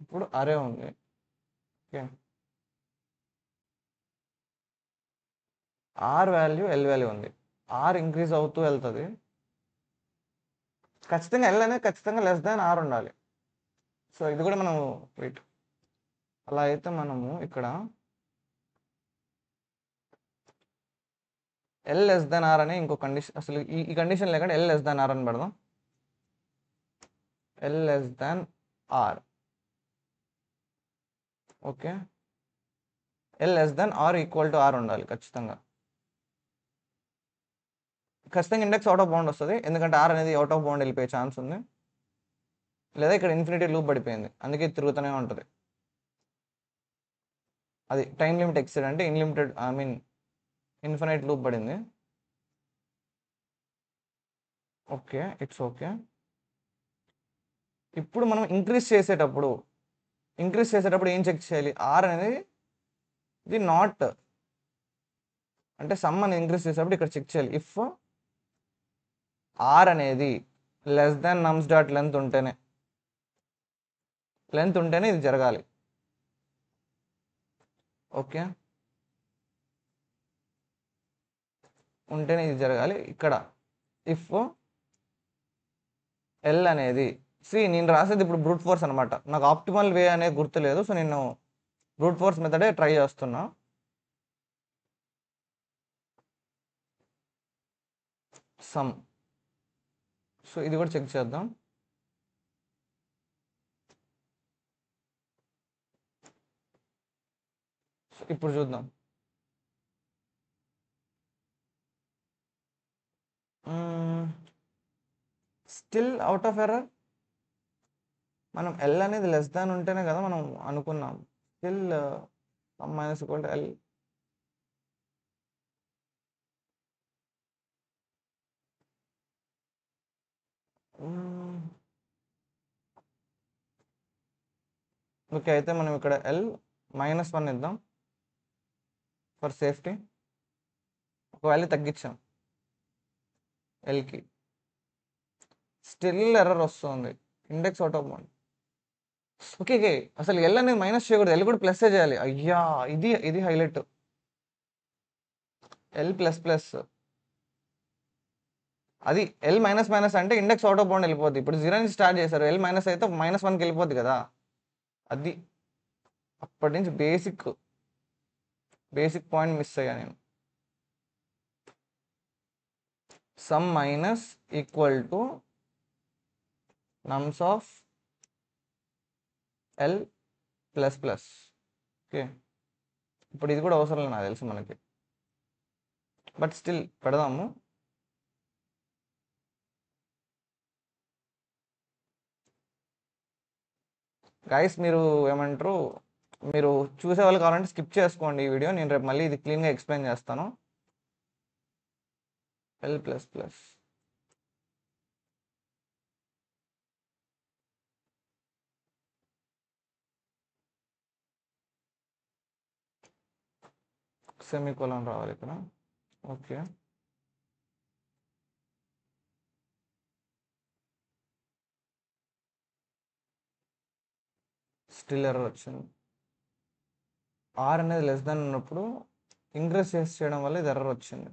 ఇప్పుడు అరే ఉంది. Okay, R value L value ఉంది. ఆర్ ఇంక్రీజ్ అవుతూ వెళ్తుంది. ఖచ్చితంగా ఎల్ అనేది ఖచ్చితంగా లెస్ దాన్ ఆర్ ఉండాలి. సో ఇది కూడా మనం వెయిట్, అలా అయితే మనము ఇక్కడ ఎల్ లెస్ దాన్ ఆర్ అని ఇంకో కండిషన్, అసలు ఈ కండిషన్ లేకుండా ఎల్ లెస్ దాన్ ఆర్ అని పెడదాం. L less than R. Okay, L less than R equal to R ఉండాలి ఖచ్చితంగా. ఖచ్చితంగా ఇండెక్స్ అవుట్ ఆఫ్ బౌండ్ వస్తుంది, ఎందుకంటే ఆర్ అనేది అవుట్ ఆఫ్ బౌండ్ వెళ్ళిపోయే ఛాన్స్ ఉంది. లేదా ఇక్కడ ఇన్ఫినిటీ లూప్ పడిపోయింది, అందుకే తిరుగుతూనే ఉంటుంది. అది టైం లిమిట్ ఎక్సెడ్ అంటే ఇన్లిమిటెడ్, ఐ మీన్ ఇన్ఫినైట్ లూప్ పడింది. Okay, it's okay. ఇప్పుడు మనం ఇంక్రీజ్ చేసేటప్పుడు ఏం చెక్ చేయాలి? ఆర్ అనేది ఇది నాట్, అంటే సమ్ అని ఇంక్రీజ్ చేసేటప్పుడు ఇక్కడ చెక్ చేయాలి. ఇఫ్ ఆర్ అనేది less than nums dot length ఉంటేనే ఇది జరగాలి. ఓకే, ఉంటేనే ఇది జరగాలి. ఇక్కడ ఇఫ్ ఎల్ అనేది నేను రాసేది ఇప్పుడు బ్రూట్ ఫోర్స్ అనమాట, నాకు ఆప్టిమల్ వే అనేది గుర్తులేదు. సో నేను బ్రూట్ ఫోర్స్ మెథడే ట్రై చేస్తున్నా. సమ్, సో ఇది కూడా చెక్ చేద్దాం. ఇప్పుడు చూద్దాం. Still out of error. మనం ఎల్ అనేది లెస్ దాన్ ఉంటేనే కదా మనం అనుకున్నాం. Still some minus equal to L. Okay, అయితే మనం ఇక్కడ ఎల్ -1 ఇద్దాం ఫర్ సేఫ్టీ. ఒక వాల్యూ తగ్గించాం ఎల్కి, స్టిల్ ఎర్రర్ వస్తుంది, index out of bound. Okay, అసలు ఎల్ అనేది మైనస్ చేయకూడదు, ఎల్ కూడా ప్లస్ చేయాలి. అయ్యా, ఇది హైలైట్. ఎల్ ప్లస్ ప్లస్, అది ఎల్ మైనస్ అంటే ఇండెక్స్ అవుట్ ఆఫ్ బౌండ్ వెళ్ళిపోద్ది. ఇప్పుడు 0 నుంచి స్టార్ట్ చేశారు, ఎల్ మైనస్ అయితే -1కి వెళ్ళిపోద్ది కదా. అది అప్పటి నుంచి బేసిక్ పాయింట్ మిస్ అయ్యా నేను. Some minus equal to nums of L plus plus. Okay, ఇప్పుడు ఇది కూడా అవసరం లేదు నాకు తెలుసు మనకి, బట్ స్టిల్ పెడదాము. గైస్ మీరు ఏమంటారు, మీరు చూసే వాళ్ళు కావాలంటే స్కిప్ చేసుకోండి ఈ వీడియో, నేను రేపు మళ్ళీ ఇది క్లీన్గా ఎక్స్ప్లెయిన్ చేస్తాను. ఎల్ ప్లస్ ప్లస్, సెమీకోలన్ రావాలి ఇక్కడ. ఓకే, స్టిల్ ఎర్రర్ వచ్చింది. ఆర్ అనేది లెస్ దాన్ ఉన్నప్పుడు ఇంక్రీజ్ చేయడం వల్ల ఇది ఎర్రర్ వచ్చింది.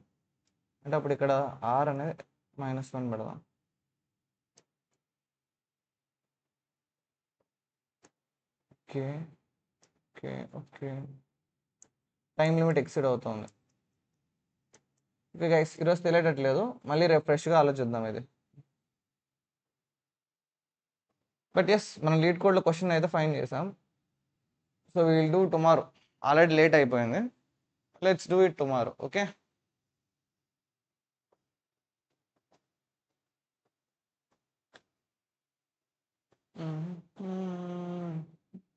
అంటే అప్పుడు ఇక్కడ ఆర్ అనేది -1 పెడదాం. Okay okay okay, time limit exceed అవుతుంది. ఓకే గైస్, ఈరోజు తెలియటట్లేదు, మళ్ళీ రేపు ఫ్రెష్గా ఆలోచిద్దాం ఇది. బట్ ఎస్, మనం లీడ్ కోడ్లో క్వశ్చన్ అయితే ఫైండ్ చేసాం. So will do tomorrow. Already late అయిపోయింది, let's do it tomorrow. Okay,